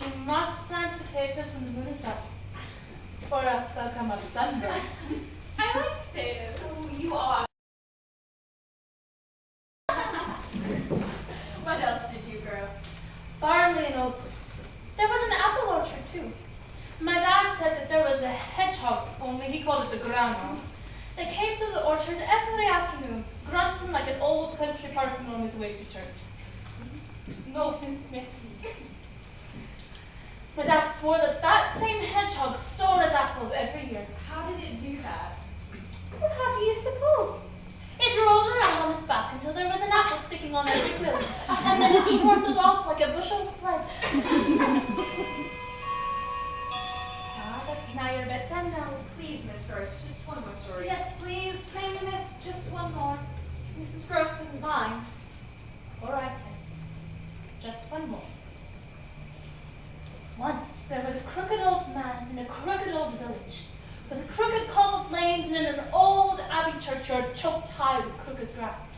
You must plant potatoes when the moon is dark, or else they'll come up sunburned. I like potatoes. Oh, you are. What else did you grow? Barley and oats. There was an apple orchard too. My dad said that there was a hedgehog, only he called it the groundhog, that came through the orchard every afternoon, grunting like an old country parson on his way to church. No offense, miss. My dad swore that that same hedgehog stole his apples every year. How did it do that? Well, how do you suppose? It rolled around on its back until there was an apple sticking on every quill, and then it chortled off like a bushel of rice. That's now your bedtime now. Please, Miss Grose, just one more story. Yes, please. Maybe miss just one more. Mrs. Grose doesn't mind. All right then. Just one more. Once there was a crooked old man in a crooked old village, with crooked cobbled lanes and an old abbey churchyard choked high with crooked grass.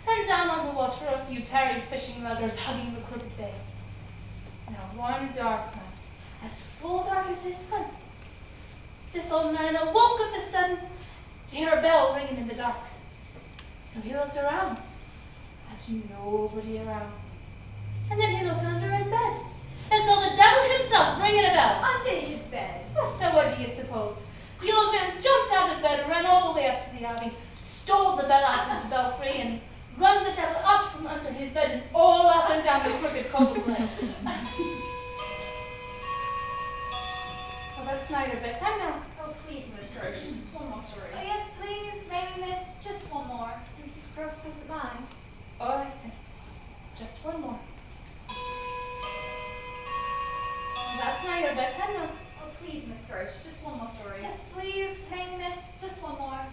And down on the water a few tarry fishing luggers hugging the crooked bay. Now one dark night, as full dark as his Quint, this old man awoke of the sudden to hear a bell ringing in the dark. So he looked around, as nobody around. And then he looked under his bed, and saw the devil himself ringing a bell. Under his bed. Well, so what do you suppose? The old man jumped out of bed, ran all the way up to the abbey, stole the bell out of the belfry, and run the devil out from under his bed and all up and down the crooked cobbled lane. Well, that's now your bedtime now. Oh, please, Miss Grose, just one more story. Oh, yes, please. Maybe miss just one more. Mrs. Grose doesn't mind. All right then. Just one more. Well, that's now your bedtime now. Oh, please, Miss Grose, just one more story. Yes, please. Maybe miss just one more.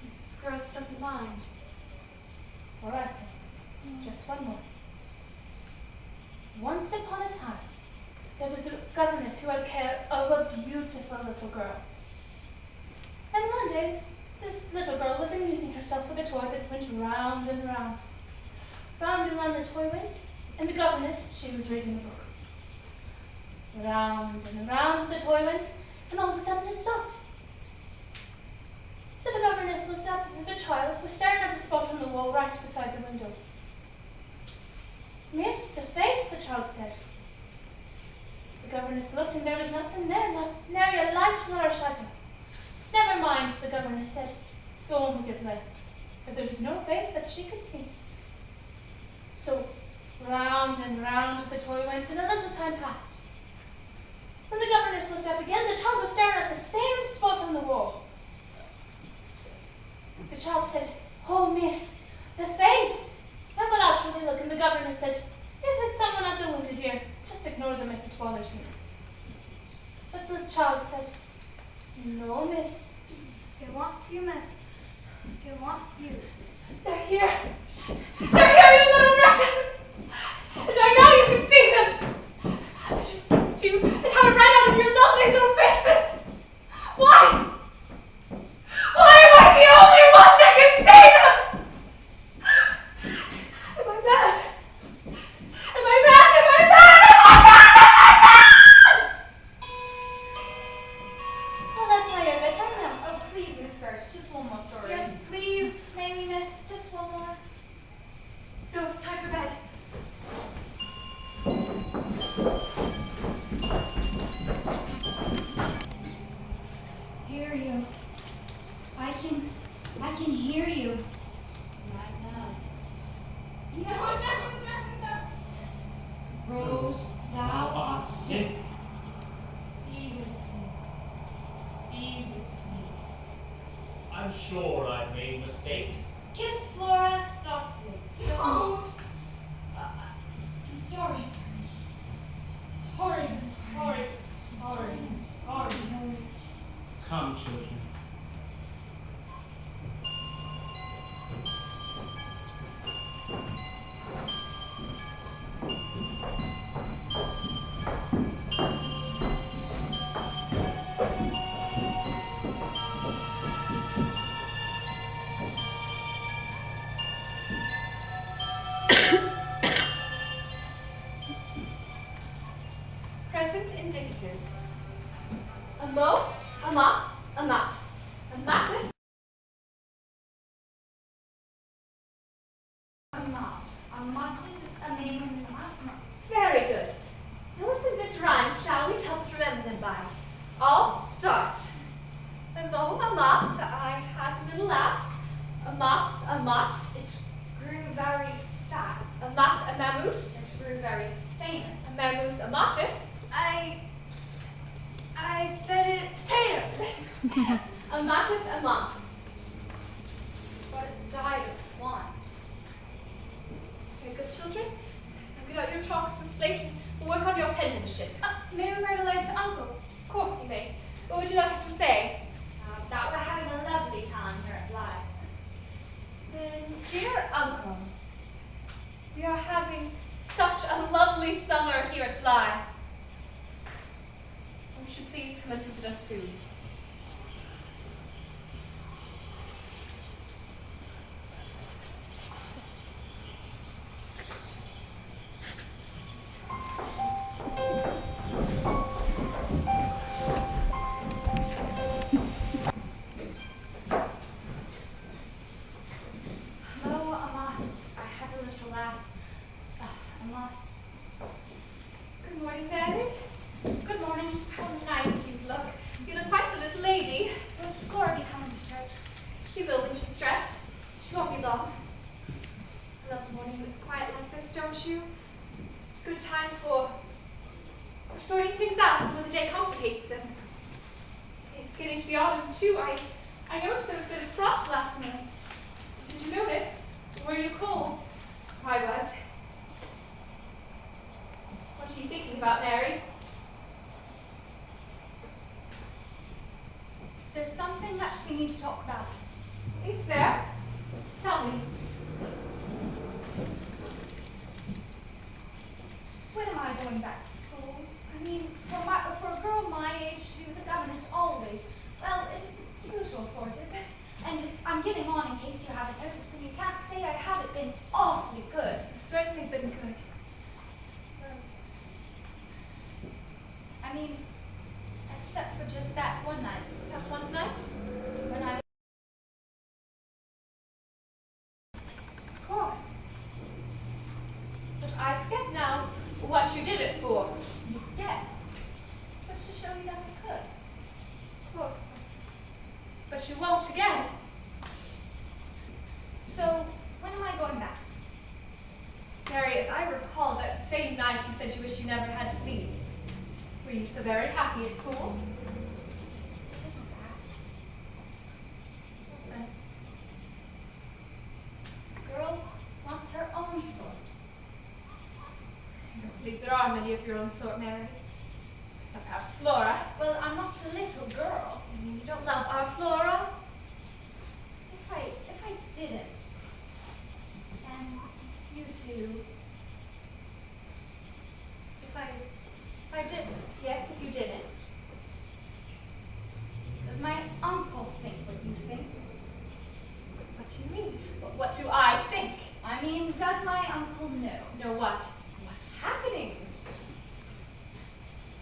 Mrs. Grose doesn't mind. All right then. Just one more. Once upon a time, there was a governess who had care of a beautiful little girl. And one day, this little girl was amusing herself with a toy that went round and round. Round and round the toy went, and the governess, she was reading a book. Round and round the toy went, and all of a sudden it stopped. So the governess looked up, and the child was staring at a spot on the wall right beside the window. Miss, the face, the child said. The governess looked, and there was nothing there, not nary a light nor a shadow. Never mind, the governess said. Go on with your play. But there was no face that she could see. So round and round the toy went, and a little time passed. When the governess looked up again, the child was staring at the same spot on the wall. The child said, "Oh, miss, the face." And without really looking, the governess said, "If it's someone at the window, dear, just ignore them if it bothers you." But the child said, "No, miss." It wants you, miss. It wants you. They're here. They're here, you little wretches! And I know you can see them. I just looked you and have it right out of your lovely little faces. Why? Why am I the only one that can see them? Am I mad? Am I mad? Am I mad? Am I mad? Am I mad? Well, that's why you're bedtime now. Oh, please, Miss Grose, just one more story. Yes, please. Maybe miss just one more. Amotis, Amamus, Very good. Now let's invent a rhyme, shall we, to help us remember them by? I'll start. Although a moss, I had a little lass. A moss, a mott, It grew very fat. a mott, a mammoose. It grew very famous. A mammoose, a mottus. I fed it potatoes. A mottus, a mott. But it died of want. Very good, children. Now get out your chalks and slate and we'll work on your penmanship. May we write a letter to Uncle? Of course you may. What would you like to say? That we're having a lovely time here at Blythe. Then, dear uncle, we are having such a lovely summer here at Blythe. You should please come and visit us soon. Hello, Amos. I had a little lass. Amos. Good morning, Mary. Good morning. How nice you look. You look quite the little lady. Will Flora be coming to church? She will when she's dressed. She won't be long. I love the morning when it's quiet like this, don't you? It's a good time for sorting things out before the day complicates them. It's getting to be autumn too. I noticed there was a bit of frost last night. Did you notice? Were you cold? I was. What are you thinking about, Mary? There's something that we need to talk about. Is there? Tell me. When am I going back to school? I mean, for a girl my age to be with a governess always, well, it is the usual sort, is it? And I'm getting on in case you haven't noticed, and you can't say I haven't been awfully good. It's certainly been good. I mean, except for just that one night. That one night? When I Of course. But I forget now what you did it for. you forget. Just to show you that I could. Of course. But you won't again. So, when am I going back? Mary, as I recall, that same night you said you wished you never had to leave. Were you so very happy at school? It isn't that. A girl wants her own sort. I don't believe there are many of your own sort, Mary. Except perhaps Flora. Well, I'm not a little girl. You mean you don't love our Flora? If I didn't, and you two, If I didn't. Yes, if you didn't. does my uncle think what you think? What do you mean? What do I think? I mean, does my uncle know? Know what? What's happening?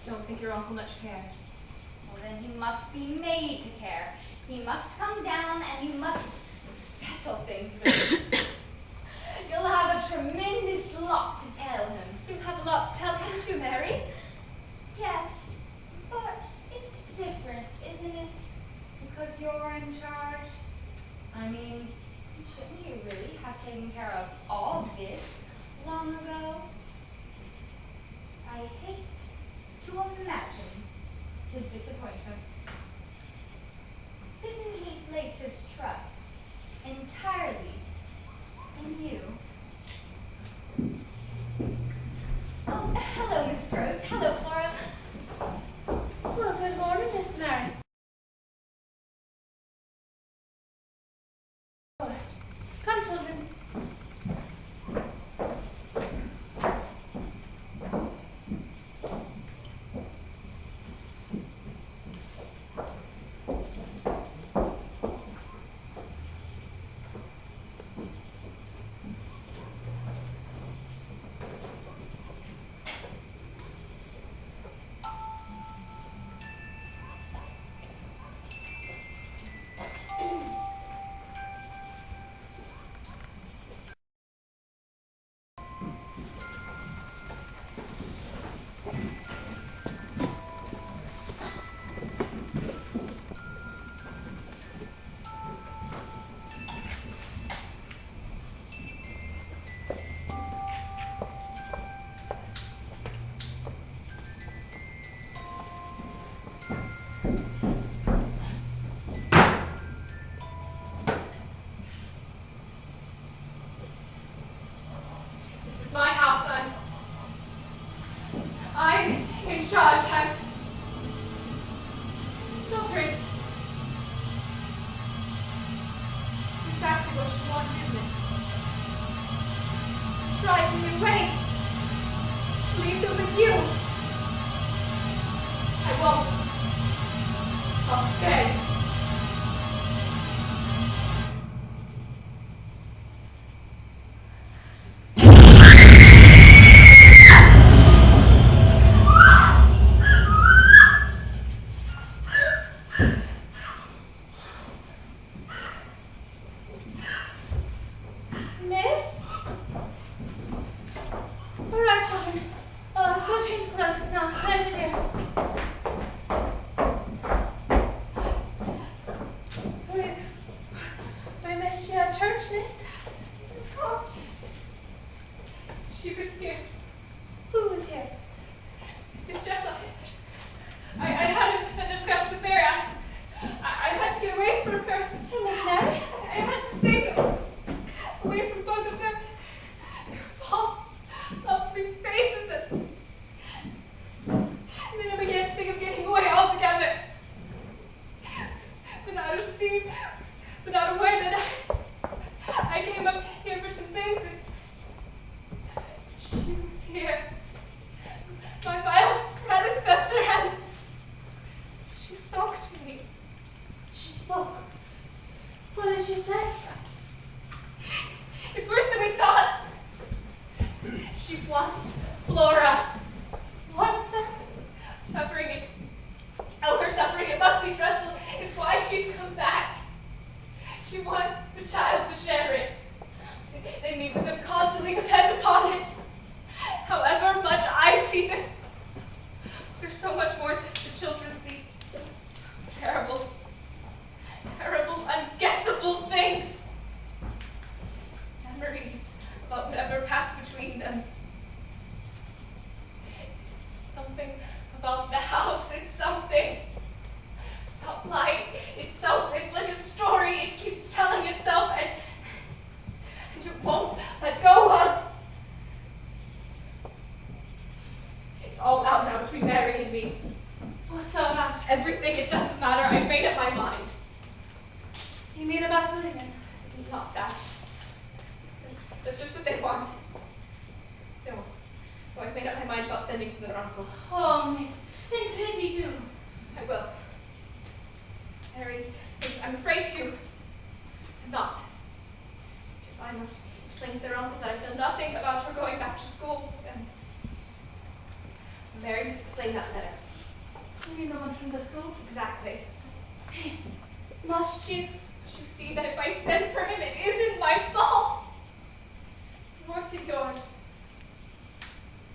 Don't think your uncle much cares. Well, then he must be made to care. He must come down and you must settle things with him. You'll have a tremendous lot to tell him. You have a lot to tell him too, Mary. Yes, but it's different, isn't it? Because you're in charge. I mean, shouldn't you really have taken care of all this long ago? I hate to imagine his disappointment. Didn't he place his trust entirely in you? Oh, hello, Miss Grose. Hello, Flora. Well, good morning, Miss Mary. Come, children. You. I won't. I'll stay. Miss? All right, children. Go change clothes. Now, there's it here. We missed you at church, miss. Mrs. Grose. She was here. Who was here? Miss Jessel. I had a discussion with Mary. I had to get away from her. Hey, Miss Mary. I had to think away from both of them. Their false, lovely faces. And then I began to think of getting away altogether. Without a scene, without a word, and I came up here for some things. And she was here. My vile predecessor, and she spoke to me. She spoke. What did she say? It's worse than we thought. She wants Flora. What's her? Suffering. Oh, her suffering, it must be dreadful. It's why she's come back. She wants the child to share it. They meet with them constantly, depend upon it. However much I see this, there's so much more the children see. Terrible, terrible, unguessable things. Memories about whatever passed between them. Something about the house, it's something about light itself. It's like a story, it keeps telling itself and it won't let go of. It's all out now between Mary and me. What's all about? Everything, it doesn't matter, I've made up my mind. You mean about Selena? Not that. That's just what they want. No. No, I've made up my mind about sending for their uncle. Oh, miss. In pity, do. I will. Mary, I'm afraid to. I'm not. If I must explain to their uncle that I've done nothing about her going back to school, and Mary must explain that better. You mean the one from the school? Exactly. Miss, must you? Must you see that if I send for him, it isn't my fault? Nor is it yours.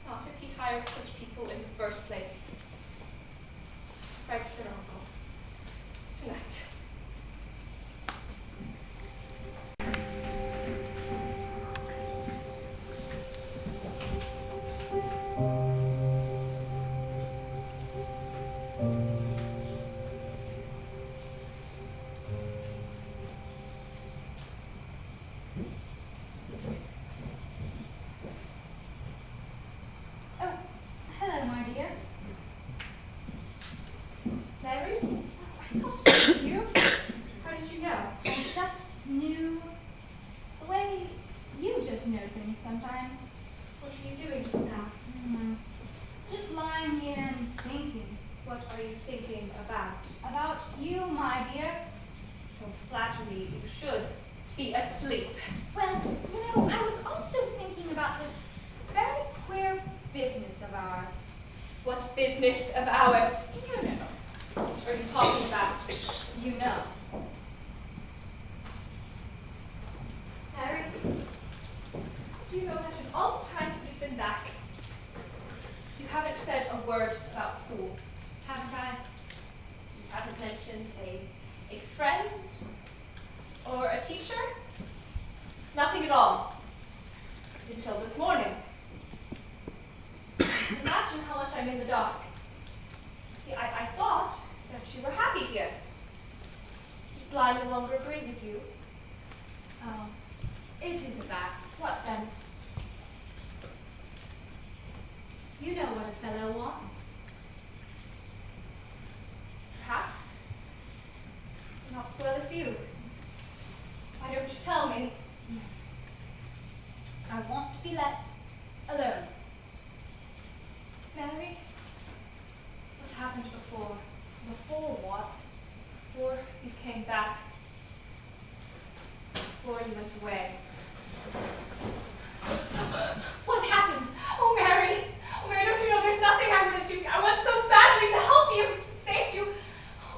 Not if he hired such people in the first place. Write to their uncle. Tonight. Oh, hello, my dear. Mary? I thought it was you. How did you know? I just knew the way you just know things sometimes. What are you doing just now? Just lying here and thinking What are you thinking about? about you, my dear. Don't flatter me. You should be asleep. Well, I was also thinking about this very queer business of ours. What business of ours You know. what are you talking about? You know. Harry, do you know that in all the time that we've been back, you haven't said a word about school, haven't I? You haven't mentioned a friend or a teacher? Nothing at all. Until this morning. Imagine how much I'm in the dark. See, I thought that you were happy here. Is I no longer agree with you? Oh, it isn't that. What then? You know what a fellow wants. Perhaps. Not as well as you. Why don't you tell me? I want to be let alone. Mary, this has happened before. Before what? Before you came back. Before you went away. What happened? Oh, Mary! Oh, Mary, don't you know there's nothing I want to do? I want so badly to help you, to save you.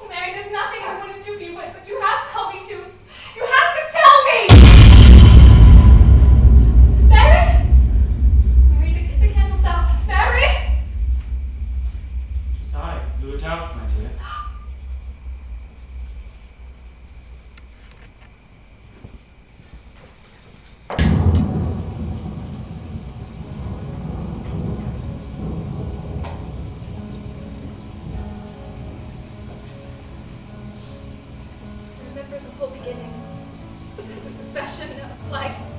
Oh, Mary, there's nothing I want to do for you, but you have to help me too. You have to tell me! Mary? Mary, the candle's out. Mary? Sorry, blew it out, my dear. Remember the whole beginning. This is a succession of lights,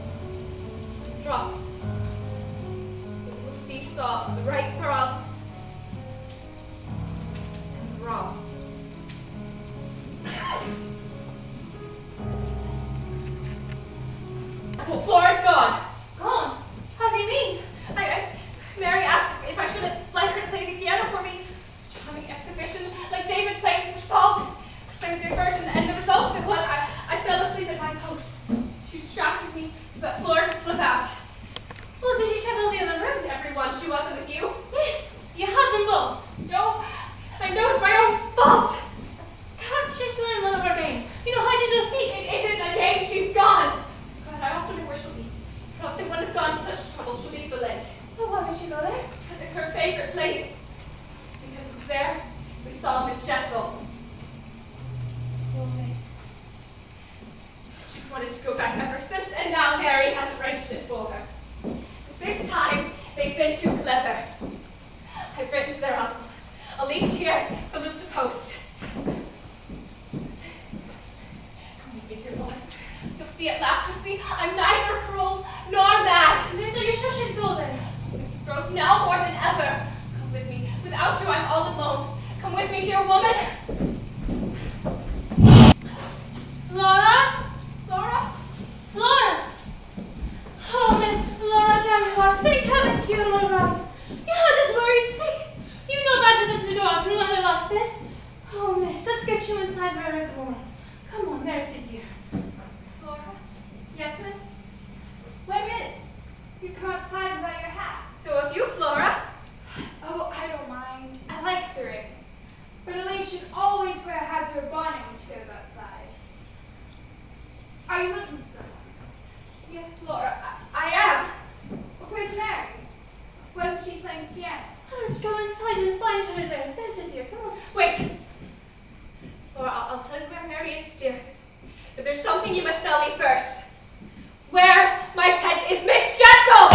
drops. A little seesaw of the right throbs and the wrong. Well, Flora's gone. Gone? How do you mean? Mary asked if I shouldn't like her to play the piano for me. It's a charming exhibition, like David playing for Saul. Some diversion, and the result of it was I fell asleep at my post. She distracted me so that Flora could slip out. Well, did you check all the other rooms? Everyone, she wasn't with you. Yes, you had them both. No, I know it's my own fault. Perhaps she's playing one of our games. You know, hide and go seek. It isn't a game, she's gone. God, I also know where she'll be. Perhaps it wouldn't have gone to such trouble. She'll be at the lake. Well, why would she go there? Because it's her favorite place. Because it was there we saw Miss Jessel. Always. She's wanted to go back ever since, and now Mary has arranged it for her. But this time, they've been too clever. I've written to their uncle. I'll leave it here for Luke to post. Come with me, dear woman. You'll see at last, you'll see, I'm neither cruel nor mad. Lisa, you shouldn't go there. Mrs. Grose, now more than ever. Come with me. Without you, I'm all alone. Come with me, dear woman. Flora? Flora? Flora! Oh, Miss Flora, there you are. Thank heavens you're all right. You had us worried sick. You know better than to go out in weather like this. Oh, miss, let's get you inside where it's warm. Come on, Mercy dear. Flora? Yes, miss? Wait a minute. You come outside without your hat. So have you, Flora? Oh, I don't mind. I like the rain. But a lady should always wear a hat or a bonnet when she goes outside. Are you looking for someone? Yes, Flora, I am. Well, where's Mary? Wasn't she playing piano? Let's go inside and find her there. There's it, dear. Come on. Wait. Flora, I'll tell you where Mary is, dear. But there's something you must tell me first. Where my pet is Miss Jessel!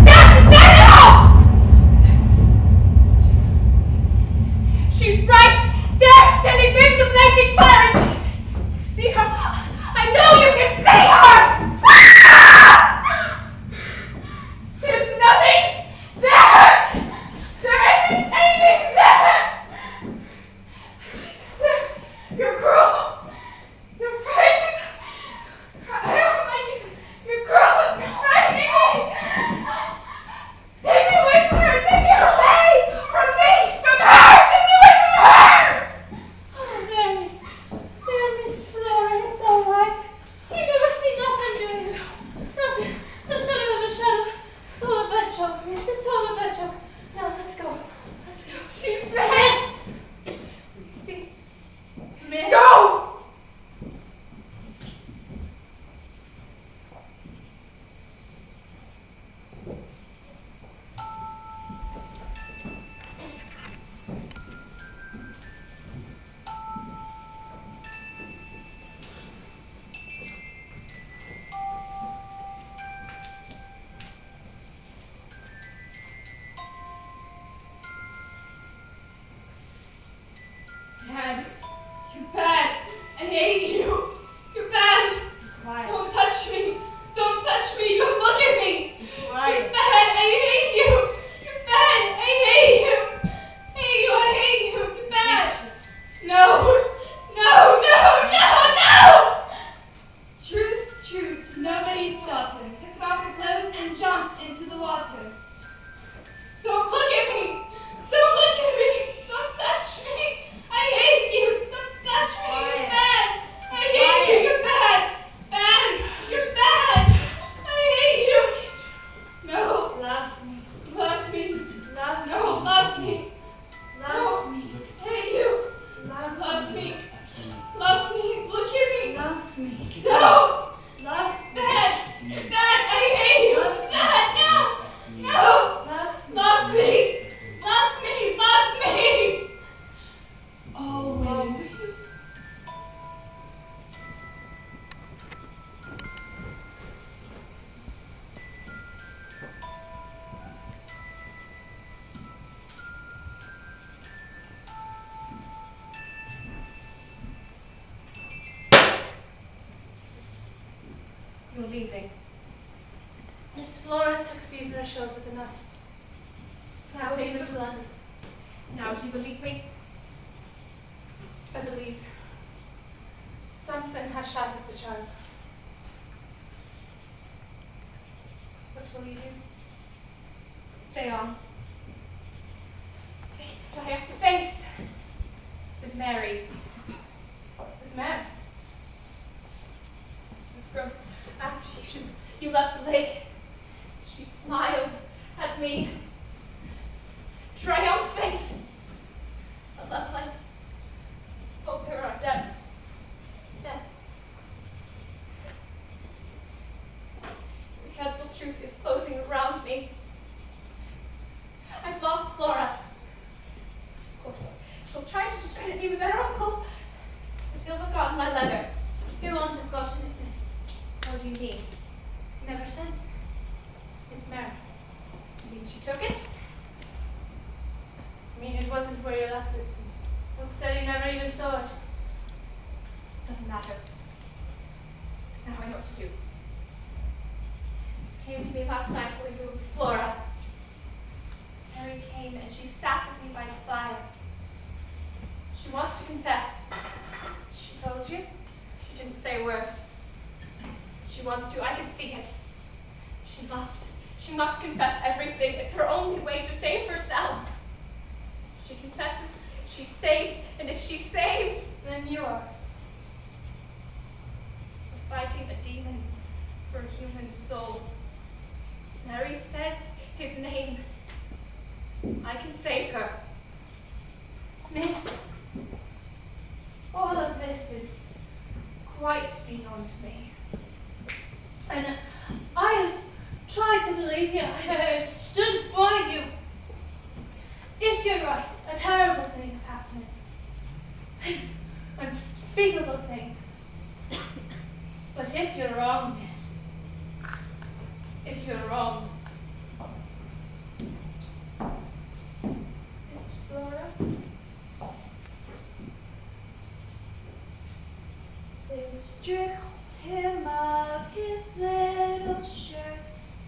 There, she's there now! She's right there, sending rings of blazing fire. You see her? I know you can see her! There's nothing there! There isn't anything there! You're cruel! You're frightening! You're cruel! You're frightening me! Take me away from her! Take me away from me! From her! Take me away from her! Oh, there, Miss Flora. It's all right. You never see nothing doing. Not a shadow of a shadow. It's all a bad joke, miss. It's all a bad joke. Now, let's go. Let's go. She's there! Miss! See? Miss! Go! Bad. You're bad. I hate you. You're bad. Why? Don't touch me. Don't touch me. Don't look at me. Why? You're bad. I hate you. You're bad. I hate you. I hate you. I hate you. You're bad. No. No. No. No. No. Truth. Truth. Nobody's daughter took off her clothes and jumped into the water. You're leaving. Miss Flora took feverish over the night. Now I'll do take you, her to London. now do you believe me? I believe something has shattered the child. What will you do? Stay on. Face what I have to face. With Mary. With Mary? Mrs. Grose, after you left the lake, she smiled at me. Triumphant. A love light. Over our depths. The dreadful truth is closing around me. I've lost Flora. Of course, she'll try to discredit me with her uncle. But he'll have gotten my letter. He won't have gotten it, Miss. What do you mean? Never sent. Miss Mary. You mean she took it? I mean, it wasn't where you left it. Book said you never even saw it. Doesn't matter. Because now I know what to do. Came to me last night while you were with Flora. Mary came and she sat with me by the fire. She wants to confess. She told you? She didn't say a word. She wants to. I can see it. She must. She must confess everything. It's her only way to save herself. She confesses she's saved, and if she's saved, Then you're. we're fighting a demon for a human soul. Mary says his name. I can save her. Miss, all of this is quite beyond me. And I have tried to believe you. I have stood by you. If you're right, a terrible thing is happening. An unspeakable thing. But if you're wrong, Miss, if you're wrong, Miss Flora, They stripped him of his little shirt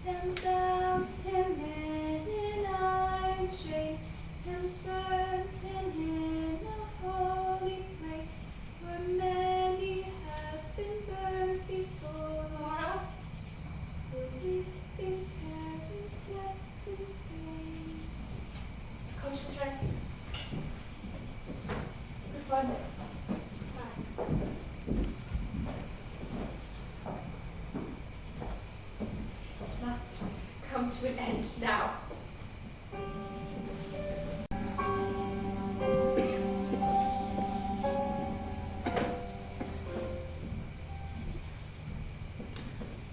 and bound him in an iron chain and burnt him in a holy place where many have been burned before. Laura, for leaving parents left in pain. the coach is ready. Goodbye, Miss. It must come to an end now.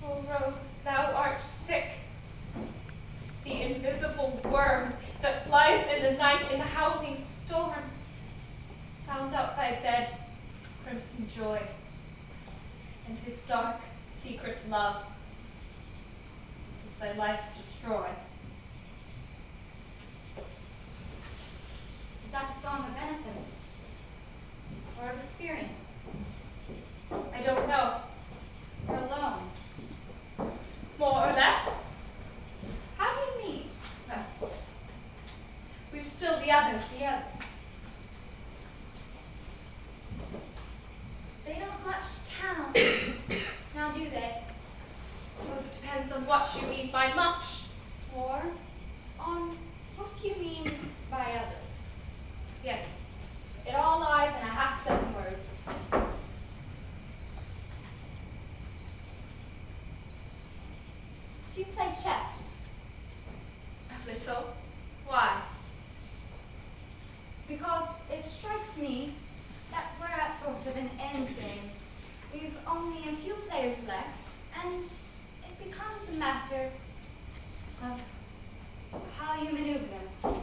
Oh, Rose, thou art sick. The invisible worm that flies in the night in a howling storm has found out thy bed, crimson joy, and his dark, secret love. Does thy life destroy? Is that a song of innocence? Or of experience? I don't know. You're alone. More or less. How do you mean? Well, we've still the others. The others. They don't much count. Now do they? Suppose it depends on what you mean by much. Or on what do you mean by others? Yes. It all lies in a half dozen words. Do you play chess? A little. Why? Because it strikes me that we're at sort of an end game. We've only a few players left, and it becomes a matter of how you maneuver them.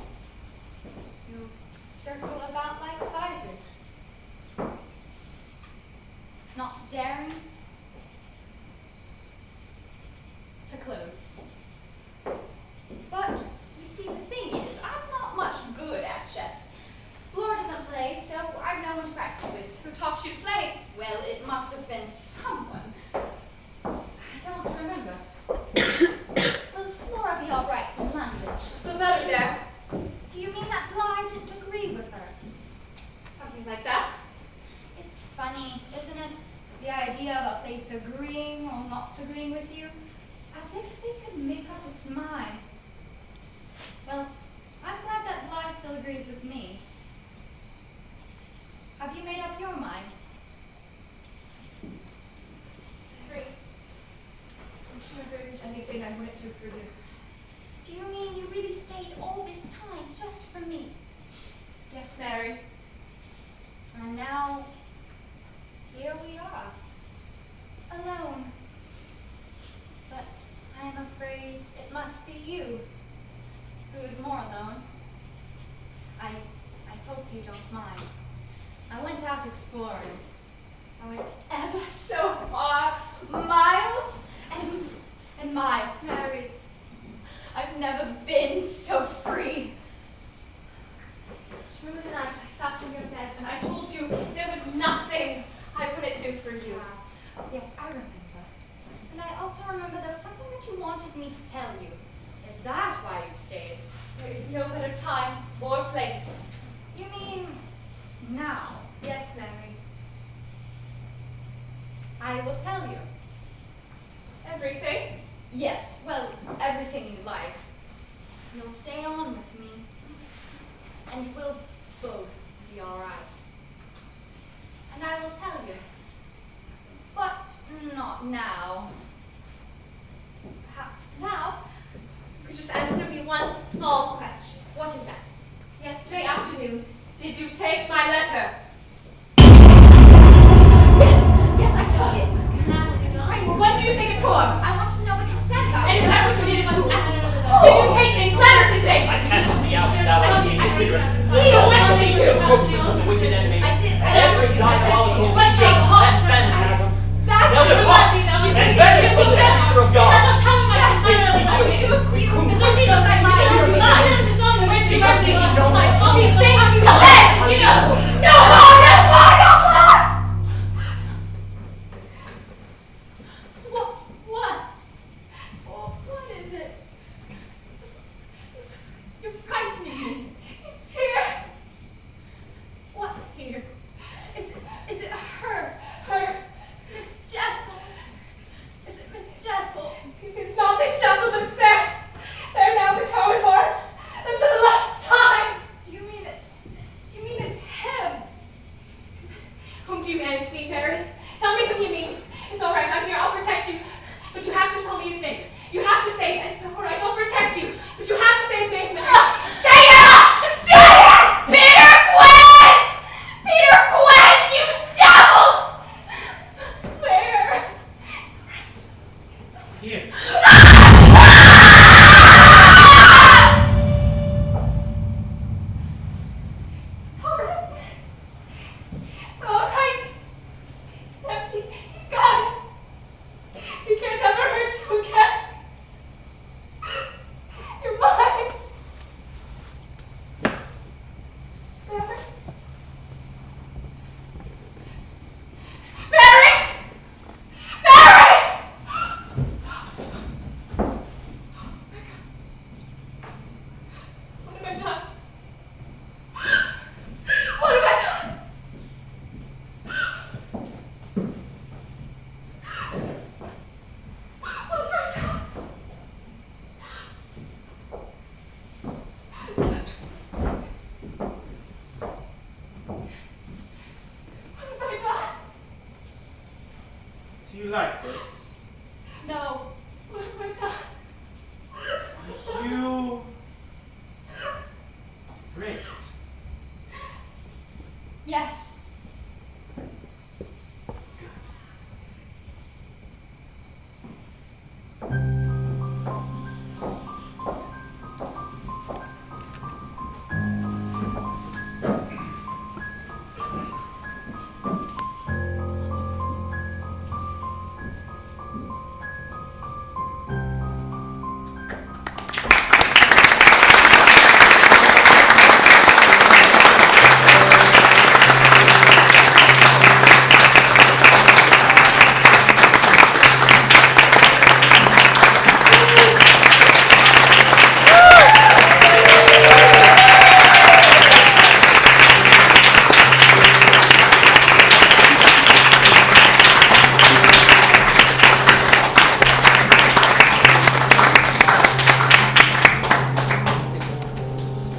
You circle about like fighters, not daring to close. But you see, the thing is, I'm not much good at chess. Flora doesn't play, so I've no one to practice with. Who taught you to play? Well, it must have been someone. I with you, as if they could make up its mind. Well, I'm glad that Blythe still agrees with me. Have you made up your mind? Henry, I'm sure there isn't anything I wouldn't do for you. Do you mean you really stayed all this time just for me? Yes, Mary. And now, here we are, alone. But I'm afraid it must be you who is more alone. I hope you don't mind. I went out exploring. I went ever so far, miles and miles. Mary, I've never been so free. remember the night I sat on your bed and I told you there was nothing I wouldn't do for you? Yes, I remember. And I also remember there was something that you wanted me to tell you. Is that why you stayed? There is no better time or place. You mean now? Yes, Mary. I will tell you. Everything? Yes, well, everything you like. You'll stay on with me. And we'll both be alright. And I will tell you. But not now. Perhaps now you could just answer me one small question. What is that? Yesterday afternoon, did you take my letter? Yes, I took it. What did you take it for? I want to know what you said about And it. is that what you needed to ask? Did you take these letters and things? I tested the out now I see I this didn't regret. steal. What did you do? Approaches of wicked enemy. I did. Every diabolical What scheme did- and phantasm. That Now depart and vanish from the nature of God. Tell me my They sister. see you. We couldn't Because these are find like you. Because you these know like what? all these things you said, you know. No, What is it? You're frightening me. It's here. What's here? Is it her? Miss Jessel? Is it Miss Jessel? it's not Miss Jessel, but it's there. There now with Howard Hart. And for the last time. Do you mean it's him? Whom do you mean, Mary? Tell me whom you mean. It's all right. I'm here. I'll protect you. But you have to tell me his name. You have to say it. It's all right. I'll protect you. But you have to say his name, Mary. Say it! Say it! Peter Quint! Peter Quint, you devil! Where? Here. It's all right. It's all right. It's empty. He's gone. You can't